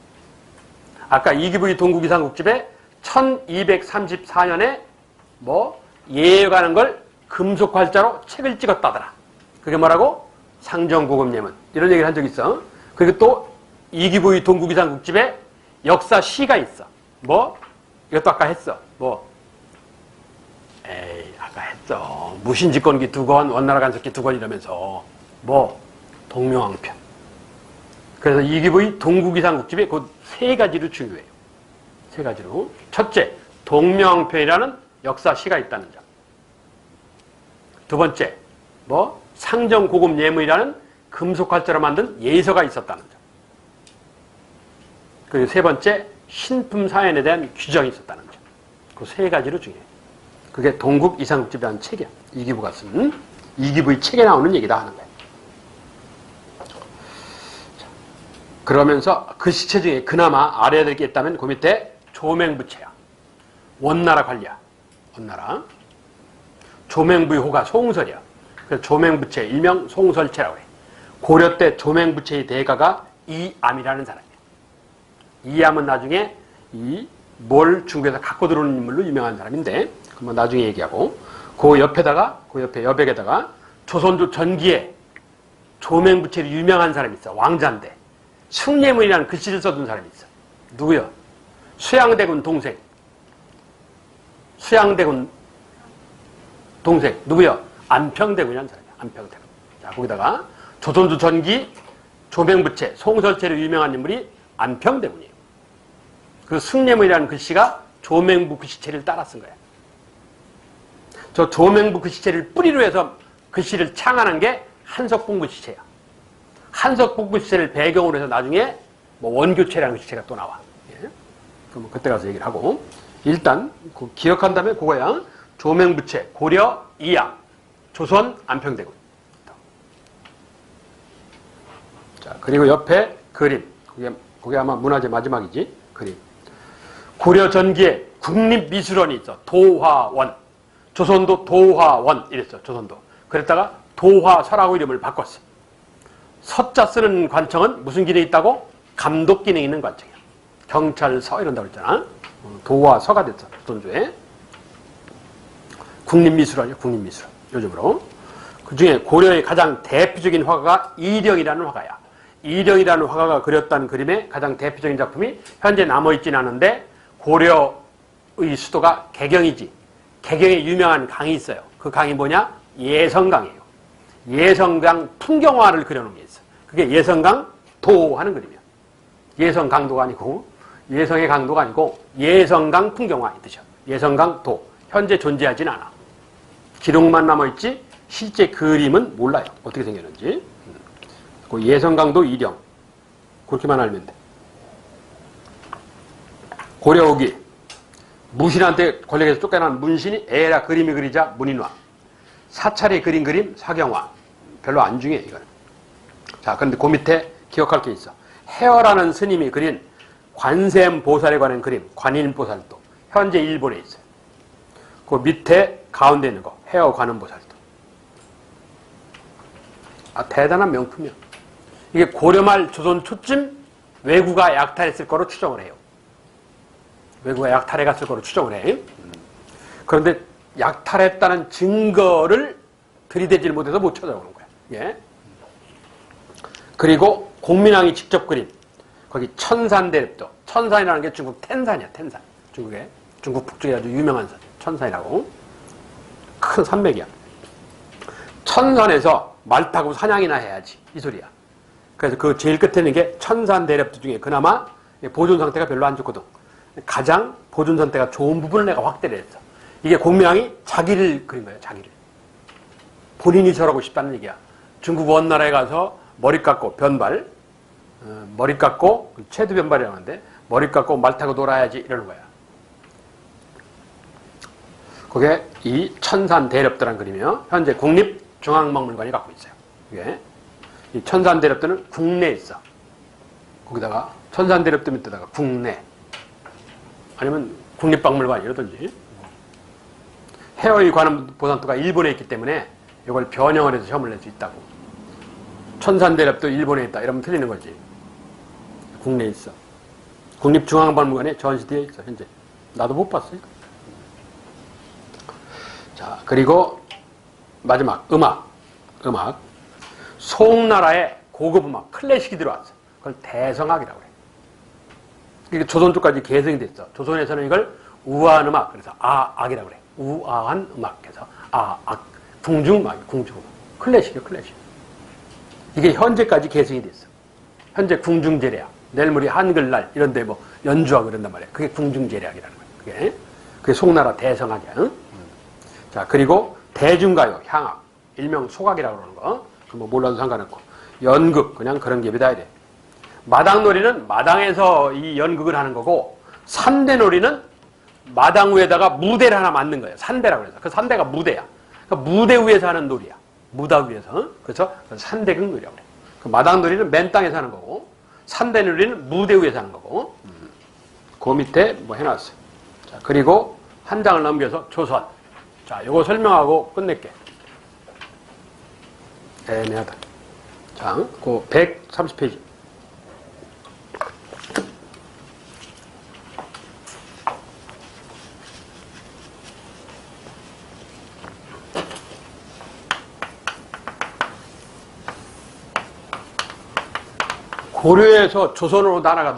아까 이규보의 동국이상국집에 1234년에 뭐 예에 관한 걸 금속활자로 책을 찍었다더라. 그게 뭐라고? 상정고급예문. 이런 얘기를 한 적이 있어. 그리고 또 이규보의 동국이상국집에 역사 시가 있어. 뭐? 이것도 아까 했어. 뭐? 에이, 아까 했어. 무신집권기 2권, 원나라 간섭기 2권 이러면서. 뭐? 동명왕편. 그래서 이규보의 동국이상국집에 그 세 가지로 중요해요. 세 가지로. 첫째, 동명왕편이라는 역사 시가 있다는 점. 두 번째, 뭐? 상정고급예문이라는 금속활자로 만든 예서가 있었다는 점. 그리고 세 번째, 신품사연에 대한 규정이 있었다는 점. 그 세 가지로 중요해요. 그게 동국이상국집이라는 책이야. 이규보가 쓴. 이규보의 책에 나오는 얘기다 하는 거야. 그러면서 그 시체 중에 그나마 알아야 될 게 있다면 그 밑에 조맹부채야. 원나라 관리야. 원나라. 조맹부의 호가 송설이야. 그래서 조맹부채, 일명 송설채라고 해. 고려 때 조맹부채의 대가가 이암이라는 사람이야. 이암은 나중에 뭘 중국에서 갖고 들어오는 인물로 유명한 사람인데, 그건 나중에 얘기하고, 그 옆에 여백에다가 조선조 전기에 조맹부채로 유명한 사람이 있어. 왕자인데. 승례문이라는 글씨를 써둔 사람이 있어. 누구요? 수양대군 동생. 수양대군 동생. 누구요? 안평대군이라는 사람이야. 안평대군. 자, 거기다가 조선조 전기 조맹부채, 송설채로 유명한 인물이 안평대군이에요. 그 승례문이라는 글씨가 조맹부 글씨체를 따라 쓴 거야. 저 조맹부 글씨체를 뿌리로 해서 글씨를 창안한 게 한석봉 글씨체야. 한석봉 글씨체를 배경으로 해서 나중에 뭐 원교체라는 글씨체가 또 나와. 예? 그럼 그때 가서 얘기를 하고. 일단 기억한다면 그거야. 조맹부채, 고려 이암, 조선 안평대군. 자, 그리고 옆에 그림. 그게 아마 문화재 마지막이지. 그림. 고려 전기에 국립미술원이 있어. 도화원. 조선도 도화원 이랬어. 조선도. 그랬다가 도화서라고 이름을 바꿨어. 서자 쓰는 관청은 무슨 기능이 있다고? 감독 기능이 있는 관청이야. 경찰서 이런다고 그랬잖아. 도화서가 됐어. 조선조에. 국립미술원이야. 국립미술원. 요즘으로. 그중에 고려의 가장 대표적인 화가가 이령이라는 화가야. 이령이라는 화가가 그렸다는 그림의 가장 대표적인 작품이 현재 남아있지는 않은데, 고려의 수도가 개경이지. 개경에 유명한 강이 있어요. 그 강이 뭐냐? 예성강이에요. 예성강 풍경화를 그려놓은 게 있어. 그게 예성강 도하는 그림이야. 예성강도가 아니고, 예성의 강도가 아니고 예성강 풍경화 이 뜻이야. 예성강 도. 현재 존재하진 않아. 기록만 남아있지 실제 그림은 몰라요. 어떻게 생겼는지. 그 예성강도 이령. 그렇게만 알면 돼. 고려 후기. 무신한테 권력에서 쫓겨난 문신이 에라 그림이 그리자 문인화. 사찰이 그린 그림 사경화. 별로 안 중요해 이거는. 자, 그런데 그 밑에 기억할 게 있어. 해어라는 스님이 그린 관세음보살에 관한 그림 관인보살도 현재 일본에 있어요. 그 밑에 가운데 있는 거 해어 관음보살도. 대단한 명품이야. 이게 고려말 조선 초쯤 왜구가 약탈했을 거로 추정을 해요. 왜구가 약탈해 갔을 거로 추정을 해. 그런데 약탈했다는 증거를 들이대질 못해서 못 찾아오는 거야. 예. 그리고 공민왕이 직접 그린 거기 천산대립도. 천산이라는 게 중국 텐산이야. 텐산. 중국 북쪽에 아주 유명한 산. 천산이라고. 큰 산맥이야. 천산에서 말 타고 사냥이나 해야지. 이 소리야. 그래서 그 제일 끝에 있는 게 천산대립도 중에 그나마 보존 상태가 별로 안 좋거든. 가장 보존 상태가 좋은 부분을 내가 확대를 했어. 이게 공민왕이 자기를 그린 거예요. 자기를. 본인이 저러고 싶다는 얘기야. 중국 원나라에 가서 머리 깎고 변발, 머리 깎고 체두 변발이라고 하는데 머리 깎고 말 타고 놀아야지 이러는 거야. 그게 이 천산대립도라는 그림이요. 현재 국립중앙박물관이 갖고 있어요. 이게 이 천산대립도는 국내에 있어. 거기다가 천산대첩 밑에다가 국내 아니면 국립박물관 이러든지 해외에 관한 보산토가 일본에 있기 때문에 이걸 변형을 해서 시험을 낼 수 있다고. 천산대첩도 일본에 있다 이러면 틀리는 거지. 국내에 있어. 국립중앙박물관에 전시되어 있어 현재. 나도 못 봤어요. 자, 그리고 마지막 음악. 송나라의 고급 음악 클래식이 들어왔어. 그걸 대성악이라고 해. 이게 조선 쪽까지 개성이 됐어. 조선에서는 이걸 우아한 음악, 그래서 아악이라고 그래. 우아한 음악 해서 아악, 궁중음악, 궁중음악. 클래식이야, 클래식. 이게 현재까지 개성이 됐어. 현재 궁중제략, 내일 모레 한글날 이런 데 뭐 연주하고 이런단 말이야. 그게 궁중제략이라는 거야. 그게 송나라 대성악이야. 응? 자, 그리고 대중가요, 향악, 일명 소각이라고 그러는 거. 그 뭐 몰라도 상관없고. 연극, 그냥 그런 게 비다야 돼. 마당놀이는 마당에서 이 연극을 하는 거고, 산대놀이는 마당 위에다가 무대를 하나 만든 거예요. 산대라고 해서. 그 산대가 무대야. 그 무대 위에서 하는 놀이야. 무다 위에서. 그래서 산대극 놀이라고 그래. 그 마당놀이는 맨 땅에서 하는 거고, 산대놀이는 무대 위에서 하는 거고, 그 밑에 뭐 해놨어요. 자, 그리고 한 장을 넘겨서 조선. 자, 요거 설명하고 끝낼게. 애매하다. 자, 그 130페이지. 고려에서 조선으로 나라가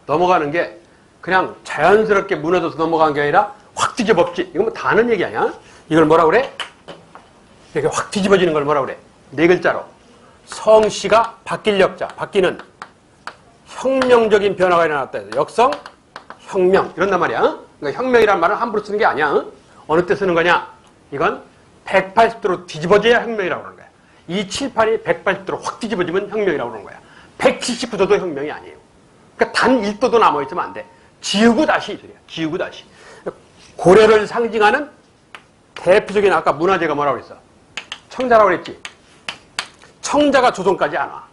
넘어가는 게 그냥 자연스럽게 무너져서 넘어간 게 아니라 확 뒤집었지. 이건 뭐 다 아는 얘기 아니야? 이걸 뭐라 그래? 이렇게 확 뒤집어지는 걸 뭐라 그래? 네 글자로. 성씨가 바뀔 역자. 바뀌는 혁명적인 변화가 일어났다 해서 역성, 혁명. 이런단 말이야. 그러니까 혁명이란 말은 함부로 쓰는 게 아니야. 어느 때 쓰는 거냐? 이건 180도로 뒤집어져야 혁명이라고 그러는 거야. 이 칠판이 180도로 확 뒤집어지면 혁명이라고 그러는 거야. 179도도 혁명이 아니에요. 그러니까 단 1도도 남아있으면 안 돼. 지우고 다시 이 소리야. 지우고 다시. 고려를 상징하는 대표적인 아까 문화재가 뭐라고 그랬어? 청자라고 그랬지? 청자가 조선까지 안 와.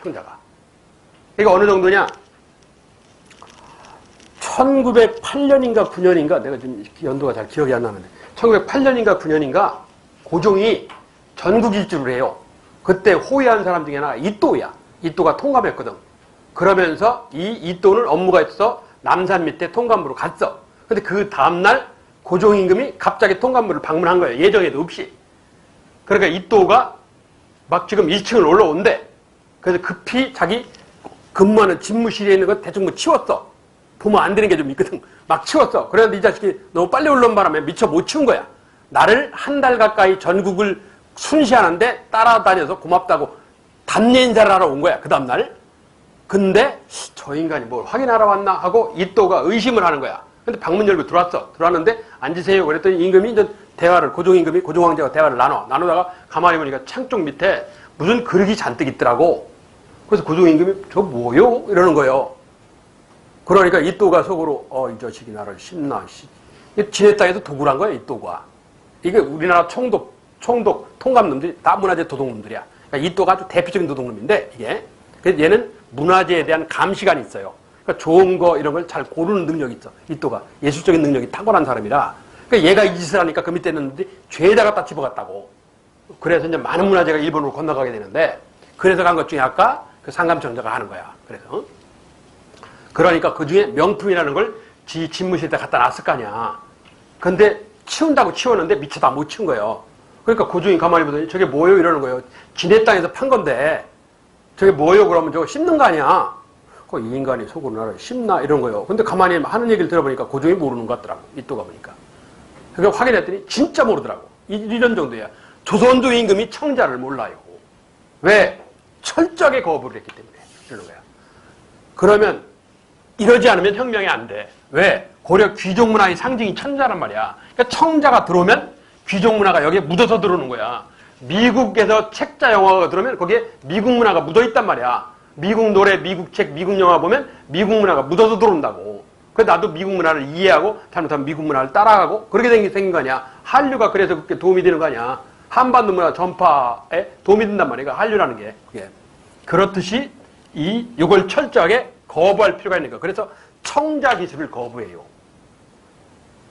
청자가. 이게 어느 정도냐? 1908년인가 9년인가 내가 지금 연도가 잘 기억이 안 나는데 1908년인가 9년인가 고종이 전국 일주를 해요. 그때 호위한 사람 중에 하나가 이또야. 이또가 통감했거든. 그러면서 이 이또는 업무가 있어서 남산 밑에 통감부로 갔어. 근데 그 다음날 고종 임금이 갑자기 통감부를 방문한 거예요. 예정에도 없이. 그러니까 이또가 막 지금 1층을 올라온대. 그래서 급히 자기 근무하는 집무실에 있는 거 대충 뭐 치웠어. 보면 안 되는 게 좀 있거든. 막 치웠어. 그런데 이 자식이 너무 빨리 올라온 바람에 미처 못 치운 거야. 나를 한 달 가까이 전국을 순시하는데 따라다녀서 고맙다고 단례 인사를 하러 온 거야. 그 다음날. 근데 저 인간이 뭘 확인하러 왔나 하고 이또가 의심을 하는 거야. 근데 방문 열고 들어왔어. 들어왔는데 앉으세요. 그랬더니 임금이 이제 대화를, 고종 임금이, 고종 황제가 대화를 나누다가 가만히 보니까 창 쪽 밑에 무슨 그릇이 잔뜩 있더라고. 그래서 고종 임금이 저 뭐요? 이러는 거예요. 그러니까 이또가 속으로 이 자식이 나를 심나. 지네 땅에서 도굴한 거야, 이또가. 이게 우리나라 총독, 통감놈들이 다 문화재 도둑놈들이야. 그러니까 이또가 아주 대표적인 도둑놈인데 이게. 그래서 얘는 문화재에 대한 감시관이 있어요. 그러니까 좋은 거 이런 걸 잘 고르는 능력이 있어. 이또가 예술적인 능력이 탁월한 사람이라. 그러니까 얘가 이 짓을 하니까 그 밑에 있는 놈들이 죄에다 갖다 집어갔다고. 그래서 이제 많은 문화재가 일본으로 건너가게 되는데 그래서 간 것 중에 아까 그 상감청자가 하는 거야. 그래서 그러니까 그 중에 명품이라는 걸 지 집무실에다 갖다 놨을 거 아니야. 근데 치운다고 치웠는데 미처 다 못 치운 거예요. 그러니까 고종이 가만히 보더니 저게 뭐요? 이러는 거예요. 지네 땅에서 판 건데 저게 뭐요? 그러면 저거 씹는 거 아니야. 이 인간이 속으로 나를 씹나? 이런 거예요. 근데 가만히 하는 얘기를 들어보니까 고종이 모르는 것 같더라고. 이또가 보니까. 그러니까 확인했더니 진짜 모르더라고. 이런 정도야. 조선조 임금이 청자를 몰라요. 왜? 철저하게 거부를 했기 때문에. 이러는 거야. 그러면 이러지 않으면 혁명이 안 돼. 왜? 고려 귀족 문화의 상징이 청자란 말이야. 그러니까 청자가 들어오면 귀족 문화가 여기에 묻어서 들어오는 거야. 미국에서 책자 영화가 들어오면 거기에 미국 문화가 묻어있단 말이야. 미국 노래, 미국 책, 미국 영화 보면 미국 문화가 묻어서 들어온다고. 그래서 나도 미국 문화를 이해하고 잘못하면 미국 문화를 따라가고 그렇게 생긴 거 아니야. 한류가 그래서 그렇게 도움이 되는 거 아니야. 한반도 문화 전파에 도움이 된단 말이야. 한류라는 게. 그게. 그렇듯이 이걸 철저하게 거부할 필요가 있는 거. 그래서 청자 기술을 거부해요.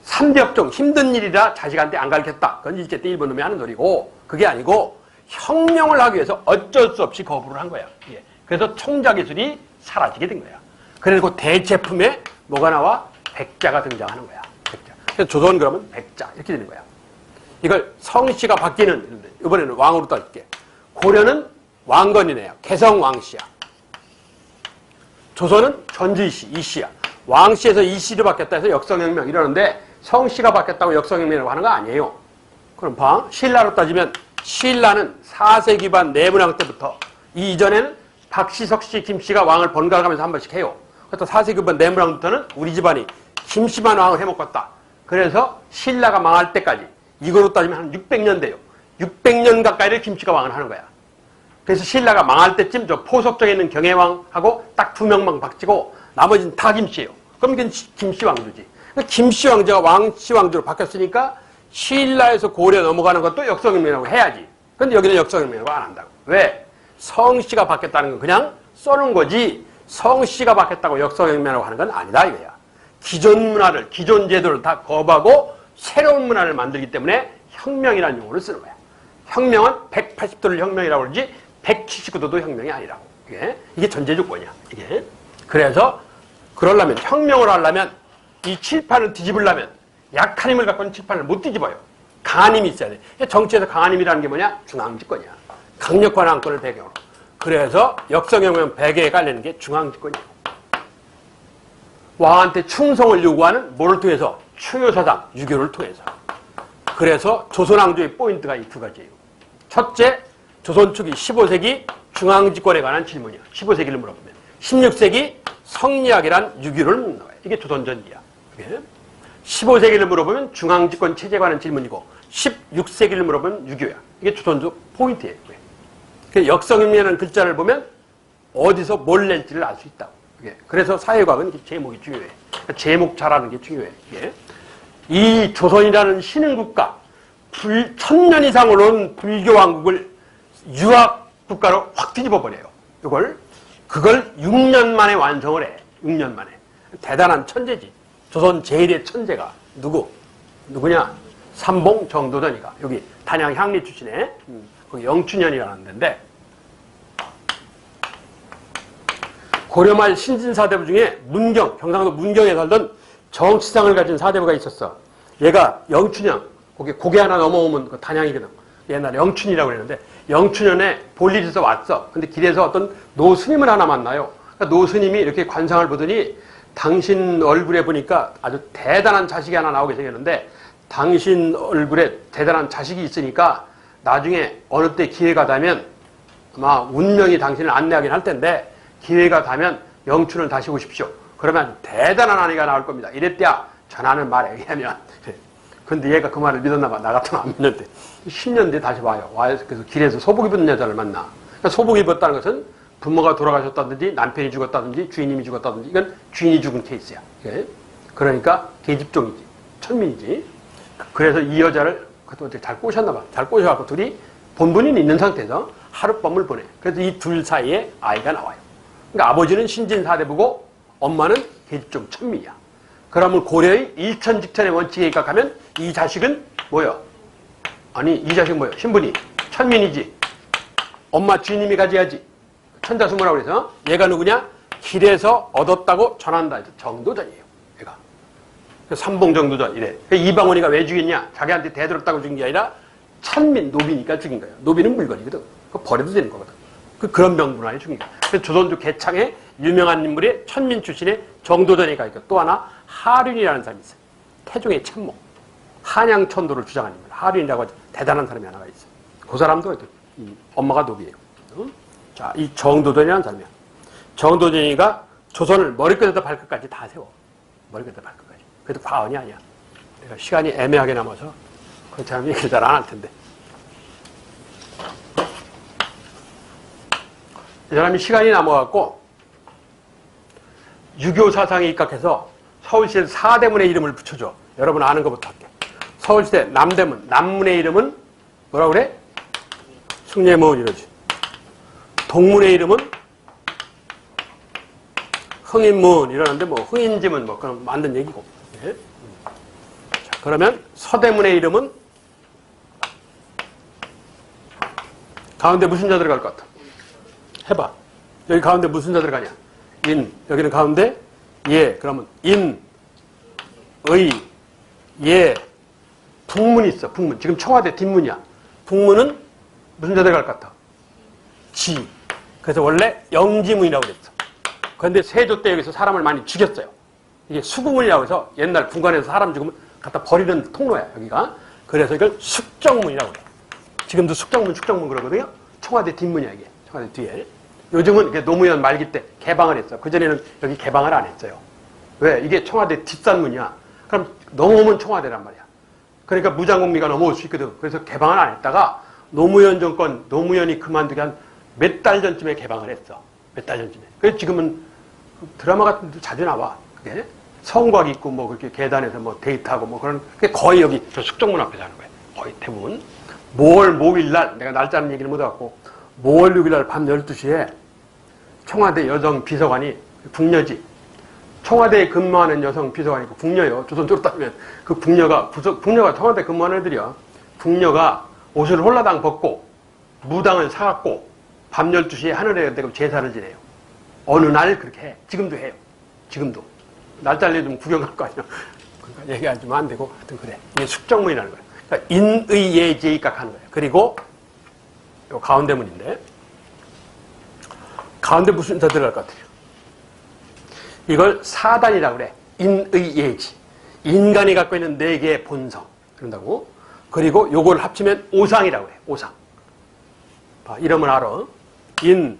3대 업종, 힘든 일이라 자식한테 안 가르쳤다. 그건 일제 때 일본 놈이 하는 소리고, 그게 아니고 혁명을 하기 위해서 어쩔 수 없이 거부를 한 거야. 예. 그래서 청자 기술이 사라지게 된 거야. 그리고 대제품에 뭐가 나와? 백자가 등장하는 거야. 백자. 그래서 조선 그러면 백자 이렇게 되는 거야. 이걸 성씨가 바뀌는, 이번에는 왕으로 따질게. 고려는 왕건이네요. 개성왕씨야. 조선은 전주이씨, 이씨야. 왕씨에서 이씨로 바뀌었다 해서 역성혁명 이러는데 성씨가 바뀌었다고 역성혁명이라고 하는 거 아니에요. 그럼 봐. 신라로 따지면 신라는 4세기 반 내문왕 때부터, 이전에는 박씨석씨 김씨가 왕을 번갈아가면서 한 번씩 해요. 그래서 4세기 반 내문왕부터는 우리 집안이 김씨만 왕을 해먹었다. 그래서 신라가 망할 때까지 이거로 따지면 한 600년 돼요. 600년 가까이를 김씨가 왕을 하는 거야. 그래서 신라가 망할 때쯤 저 포석정에 있는 경혜왕하고 딱 2명만 바뀌고 나머지는 다 김씨예요. 그럼 이건 김씨 왕조지. 김씨 왕조가 왕씨 왕조로 바뀌었으니까 신라에서 고려 넘어가는 것도 역성혁명이라고 해야지. 근데 여기는 역성혁명이라고 안 한다고. 왜? 성씨가 바뀌었다는 건 그냥 써놓은 거지 성씨가 바뀌었다고 역성혁명이라고 하는 건 아니다 이거야. 기존 문화를, 기존 제도를 다 거부하고 새로운 문화를 만들기 때문에 혁명이라는 용어를 쓰는 거야. 혁명은 180도를 혁명이라고 그러지 179도도 혁명이 아니라고. 이게 전제 조건이야. 이게. 그래서 그러려면, 혁명을 하려면 이 칠판을 뒤집으려면 약한 힘을 갖고 있는 칠판을 못 뒤집어요. 강한 힘이 있어야 돼. 정치에서 강한 힘이라는 게 뭐냐? 중앙집권이야. 강력한 왕권을 배경으로. 그래서 역성혁명 베개에 깔리는 게 중앙집권이에요. 왕한테 충성을 요구하는 뭐를 통해서? 추요사상, 유교를 통해서. 그래서 조선왕조의 포인트가 이 두 가지예요. 첫째, 조선 초기 15세기 중앙집권에 관한 질문이야. 15세기를 물어보면. 16세기 성리학이란 유교를 묻는 거야. 이게 조선전기야. 15세기를 물어보면 중앙집권 체제에 관한 질문이고 16세기를 물어보면 유교야. 이게 조선조 포인트예요. 역성혁명이라는 글자를 보면 어디서 뭘 낼지를 알 수 있다고. 그래서 사회과학은 제목이 중요해. 제목 잘하는 게 중요해. 이 조선이라는 신흥국가, 1000년 이상을 온 불교왕국을 유학국가로 확 뒤집어버려요. 그걸 6년 만에 완성을 해. 6년 만에. 대단한 천재지. 조선 제1의 천재가 누구냐? 삼봉 정도전이가. 여기 단양 향리 출신에 거기 영춘현이라는 데인데, 고려 말 신진사대부 중에 문경, 경상도 문경에 살던 정치상을 가진 사대부가 있었어. 얘가 영춘현, 거기 고개 하나 넘어오면 그 단양이거든. 옛날에 영춘이라고 그랬는데, 영춘현에 볼 일이 있어서 왔어. 근데 길에서 어떤 노스님을 하나 만나요. 그러니까 노스님이 이렇게 관상을 보더니 당신 얼굴에 보니까 아주 대단한 자식이 하나 나오게 생겼는데, 당신 얼굴에 대단한 자식이 있으니까 나중에 어느 때 기회가 되면 아마 운명이 당신을 안내하긴 할 텐데, 기회가 되면 영춘을 다시 오십시오. 그러면 대단한 아내가 나올 겁니다. 이랬대야 전하는 말에 의하면. 근데 얘가 그 말을 믿었나 봐. 나 같으면 안 믿는데. 10년 뒤에 다시 와요. 그래서 길에서 소복 입은 여자를 만나. 그러니까 소복 입었다는 것은 부모가 돌아가셨다든지 남편이 죽었다든지 주인님이 죽었다든지, 이건 주인이 죽은 케이스야. 그러니까 계집종이지. 천민이지. 그래서 이 여자를 그때 잘 꼬셨나 봐. 잘 꼬셔갖고 둘이 본분이 있는 상태에서 하룻밤을 보내. 그래서 이 둘 사이에 아이가 나와요. 그러니까 아버지는 신진사대부고 엄마는 계집종 천민이야. 그러면 고려의 일천직천의 원칙에 입각하면 이 자식은 뭐야? 아니, 이 자식은 뭐야? 신분이 천민이지. 엄마 주인님이 가져야지. 천자수모라고 그래서 얘가 누구냐? 길에서 얻었다고 전한다 해서 정도전이에요. 얘가. 삼봉정도전 이래. 이방원이가 왜 죽였냐? 자기한테 대들었다고 죽인 게 아니라 천민, 노비니까 죽인 거예요. 노비는 물건이거든. 그거 버려도 되는 거거든. 그런 명분만에 죽인 거야. 그래서 조선조 개창에 유명한 인물이 천민 출신의 정도전이가 있고, 또 하나 하륜이라는 사람이 있어요. 태종의 참모. 한양천도를 주장한 인물. 하륜이라고 하죠. 대단한 사람이 하나가 있어요. 그 사람도 엄마가 노비예요. 자, 이 정도전이라는 사람이야. 정도전이가 조선을 머리끝에서 발끝까지 다 세워. 머리끝에서 발끝까지. 그래도 과언이 아니야. 내가 시간이 애매하게 남아서 그렇다면 얘기를 잘 안 할 텐데. 이 사람이 시간이 남아갖고 유교 사상에 입각해서 서울시에서 사대문의 이름을 붙여줘. 여러분 아는 것부터 할게. 서울시대 남대문, 남문의 이름은 뭐라고 그래? 승례문 이러지. 동문의 이름은 흥인문 이러는데 뭐 흥인지문 뭐 그런 만든 얘기고. 예? 자, 그러면 서대문의 이름은 가운데 무슨 자 들어갈 것 같아? 해봐. 여기 가운데 무슨 자 들어가냐? 인. 여기는 가운데 예. 그러면 인, 의, 예. 북문이 있어. 북문. 지금 청와대 뒷문이야. 북문은 무슨 자 들어갈 것 같아? 지. 그래서 원래 영지문이라고 그랬어. 그런데 세조 때 여기서 사람을 많이 죽였어요. 이게 수구문이라고 해서 옛날 군관에서 사람 죽으면 갖다 버리는 통로야, 여기가. 그래서 이걸 숙정문이라고 그래. 지금도 숙정문 그러거든요. 청와대 뒷문이야, 이게. 청와대 뒤에. 요즘은 노무현 말기 때 개방을 했어. 그전에는 여기 개방을 안 했어요. 왜? 이게 청와대 뒷산문이야. 그럼 넘어오면 청와대란 말이야. 그러니까 무장공비가 넘어올 수 있거든. 그래서 개방을 안 했다가 노무현 정권, 노무현이 그만두기 한 몇 달 전쯤에 개방을 했어. 몇 달 전쯤에. 그래서 지금은 드라마 같은 데도 자주 나와. 그게 성곽 있고 뭐 그렇게 계단에서 뭐 데이트하고 뭐 그런 게 거의 여기 저 숙정문 앞에서 하는 거예요. 거의 대부분. 모월 5일 날, 내가 날짜는 얘기를 못 해갖고, 모월 6일 날 밤 12시에 청와대 여성 비서관이, 궁녀지. 청와대에 근무하는 여성 비서관이 그 궁녀요. 조선조로 따지면 그 궁녀가 청와대 근무하는 애들이야. 궁녀가 옷을 홀라당 벗고 무당을 사갖고 밤 12시에 하늘에 대고 제사를 지내요. 어느 날 그렇게 해. 지금도 해요. 지금도. 날짜를 좀 구경 갈 거 아니야. 그러니까 얘기하면 안 되고, 하여튼 그래. 이게 숙정문이라는 거야. 그러니까 인의예제입각 하는 거예요. 그리고 요 가운데 문인데, 가운데 무슨 더 들어갈 것 같아요? 이걸 사단이라고 그래. 인의예지. 인간이 갖고 있는 4개의 본성. 그런다고. 그리고 요걸 합치면 오상이라고 그래. 오상. 봐, 이름을 알아. 인,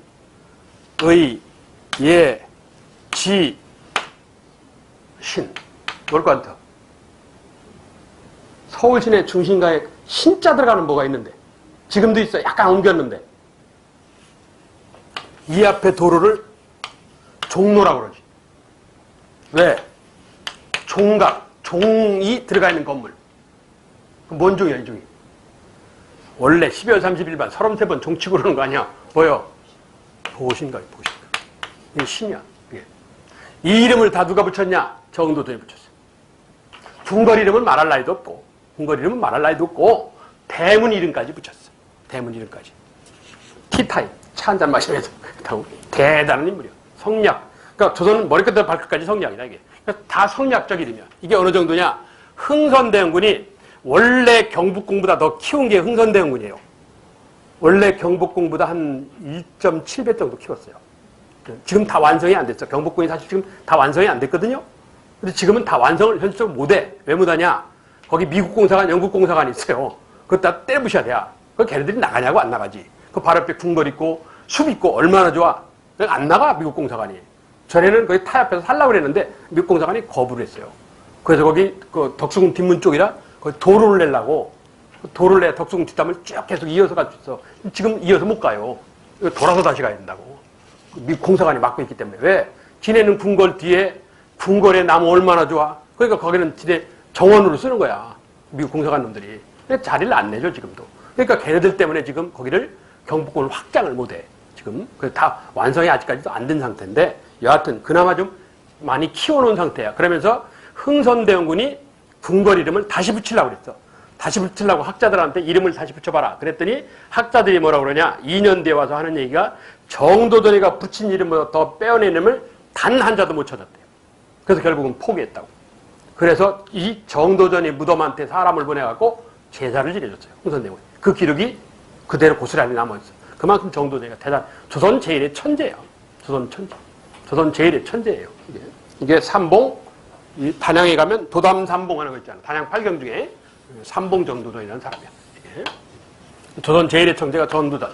의, 예, 지, 신. 뭘 것 같아? 서울시내 중심가에 신자 들어가는 뭐가 있는데, 지금도 있어. 약간 옮겼는데. 이 앞에 도로를 종로라고 그러지. 왜? 종각, 종이 들어가 있는 건물. 뭔 종이야, 이 종이? 원래 12월 30일만 33번 종 치고 그러는 거 아니야? 뭐요? 보신가, 보신가. 이게 신이야. 이게. 이 이름을 다 누가 붙였냐? 정도전이 붙였어. 궁궐 이름은 말할 나위도 없고, 궁궐 이름은 말할 나위도 없고, 대문 이름까지 붙였어. 대문 이름까지. 티타임. 차 한잔 마시면서. 대단한 인물이야. 성략. 그러니까 조선은 머리끝부터 발끝까지 성략이다, 이게. 그러니까 다 성략적 이름이야. 이게 어느 정도냐? 흥선대원군이 원래 경복궁보다 더 키운 게 흥선대원군이에요. 원래 경복궁보다 한 1.7배 정도 키웠어요. 지금 다 완성이 안 됐어. 경복궁이 사실 지금 다 완성이 안 됐거든요. 근데 지금은 다 완성을 현실적으로 못해. 왜 못하냐? 거기 미국 공사관, 영국 공사관이 있어요. 그거 다 때려부셔야 돼. 그 걔네들이 나가냐고 안 나가지. 그 바로 옆에 궁궐 있고 숲 있고 얼마나 좋아. 안 나가 미국 공사관이. 전에는 거기 타협해서 살라고 그랬는데 미국 공사관이 거부를 했어요. 그래서 거기 그 덕수궁 뒷문 쪽이라 거기 도로를 내려고 도로를 내 덕수궁 뒷담을 쭉 계속 이어서 갈 수 있어. 지금 이어서 못 가요. 돌아서 다시 가야 된다고. 미국 공사관이 막고 있기 때문에. 왜? 지네는 궁궐 뒤에 궁궐에 나무 얼마나 좋아. 그러니까 거기는 지네 정원으로 쓰는 거야. 미국 공사관 놈들이. 그러니까 자리를 안 내줘 지금도. 그러니까 걔네들 때문에 지금 거기를 경복궁을 확장을 못해. 지금 다 완성이 아직까지도 안 된 상태인데 여하튼 그나마 좀 많이 키워놓은 상태야. 그러면서 흥선대원군이 궁궐 이름을 다시 붙이려고 그랬어. 다시 붙이려고 학자들한테 이름을 다시 붙여봐라. 그랬더니 학자들이 뭐라고 그러냐. 2년 뒤에 와서 하는 얘기가 정도전이가 붙인 이름보다 더 빼어낸 이름을 단 한 자도 못 찾았대요. 그래서 결국은 포기했다고. 그래서 이 정도전이 무덤한테 사람을 보내갖고 제사를 지내줬어요. 흥선대원군이. 그 기록이 그대로 고스란히 남아있어. 그만큼 정도전이가 대단, 조선 제일의 천재야. 조선 천재. 조선 제일의 천재예요. 이게 삼봉, 이 단양에 가면 도담 삼봉 하는 거 있잖아. 단양 8경 중에 삼봉 정도전이라는 사람이야. 이게. 조선 제일의 천재가 전두전.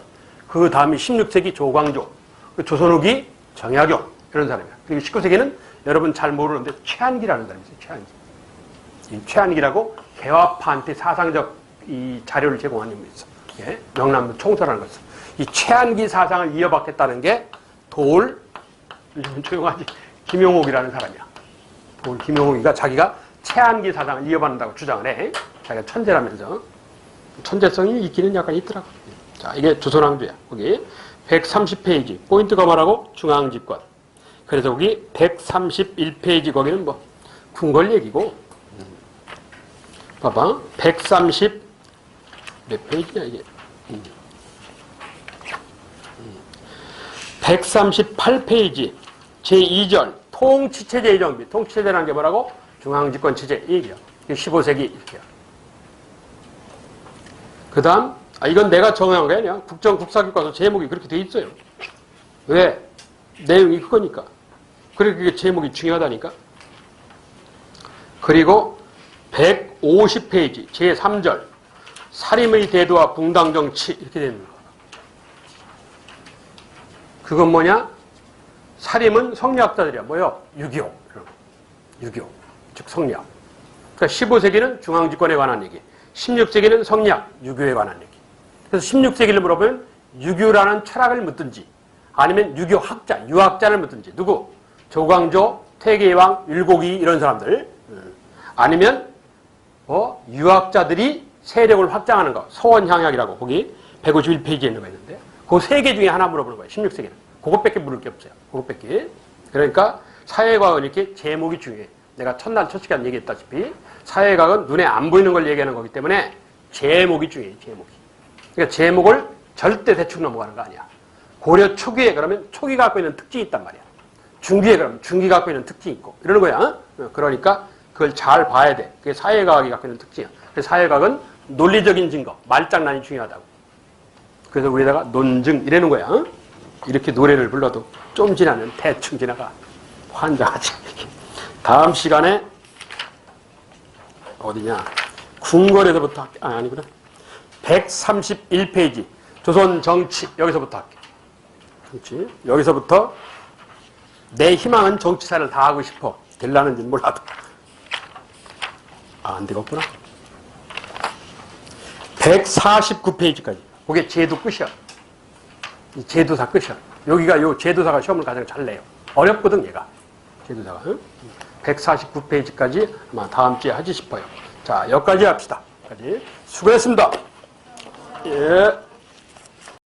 그 다음이 16세기 조광조. 조선 후기 정약용. 이런 사람이야. 그리고 19세기는 여러분 잘 모르는데 최한기라는 사람이 있어요. 최한기. 이 최한기라고 개화파한테 사상적 이 자료를 제공한 인물이 있어. 예? 명남도 총설하는 것을. 이 최한기 사상을 이어받겠다는 게 조용하지. 김용옥이라는 사람이야. 김용옥이가 자기가 최한기 사상을 이어받는다고 주장을 해. 자기가 천재라면서. 천재성이 있기는 약간 있더라고. 자, 이게 조선왕조야. 거기 130페이지. 포인트가 뭐라고? 중앙집권. 그래서 거기 131페이지 거기는 뭐 궁궐 얘기고. 봐봐. 130 몇 페이지냐 이게. 138페이지 제2절 통치체제의 정비. 통치체제라는 게 뭐라고? 중앙집권체제 이 얘기야. 15세기 이렇게요. 그 다음 이건 내가 정한 게 아니야. 국정국사교과서 제목이 그렇게 돼 있어요. 왜? 내용이 그거니까. 그리고 그게 제목이 중요하다니까. 그리고 150페이지 제3절 살림의 대도와 붕당정치 이렇게 되는 거야. 그건 뭐냐? 살림은 성리학자들이야. 뭐요? 유교. 유교. 즉 성리학. 그러니까 15세기는 중앙집권에 관한 얘기. 16세기는 성리학, 유교에 관한 얘기. 그래서 16세기를 물어보면 유교라는 철학을 묻든지 아니면 유교학자, 유학자를 묻든지 누구? 조광조, 퇴계왕, 율곡이 이런 사람들 아니면 유학자들이 세력을 확장하는 거 서원향약이라고 거기 151페이지에 있는 거 있는데 그 세 개 중에 하나 물어보는 거예요. 16세기는. 그것밖에 물을 게 없어요. 그것밖에. 그러니까 사회과학은 이렇게 제목이 중요해. 내가 첫날 첫 시간 얘기했다시피 사회과학은 눈에 안 보이는 걸 얘기하는 거기 때문에 제목이 중요해. 제목이. 그러니까 제목을 절대 대충 넘어가는 거 아니야. 고려 초기에 그러면 초기가 갖고 있는 특징이 있단 말이야. 중기에 그러면 중기가 갖고 있는 특징이 있고 이러는 거야. 그러니까 그걸 잘 봐야 돼. 그게 사회과학이 갖고 있는 특징이야. 그래서 사회과학은 논리적인 증거, 말장난이 중요하다고. 그래서 우리다가 논증 이러는 거야. 이렇게 노래를 불러도 좀 지나면 대충 지나가. 환장하지. 다음 시간에 어디냐? 궁궐에서부터 아니구나. 131페이지 조선 정치 여기서부터 할게. 정치 여기서부터 내 희망은 정치사를 다 하고 싶어. 될라는지 몰라도. 안 되겠구나. 149페이지까지. 그게 제도 끝이야. 이 제도사 끝이야. 여기가 요 제도사가 시험을 가장 잘 내요. 어렵거든 얘가. 제도사가. 149페이지까지 아마 다음 주에 하지 싶어요. 자, 여기까지 합시다. 여기까지. 수고했습니다. 예.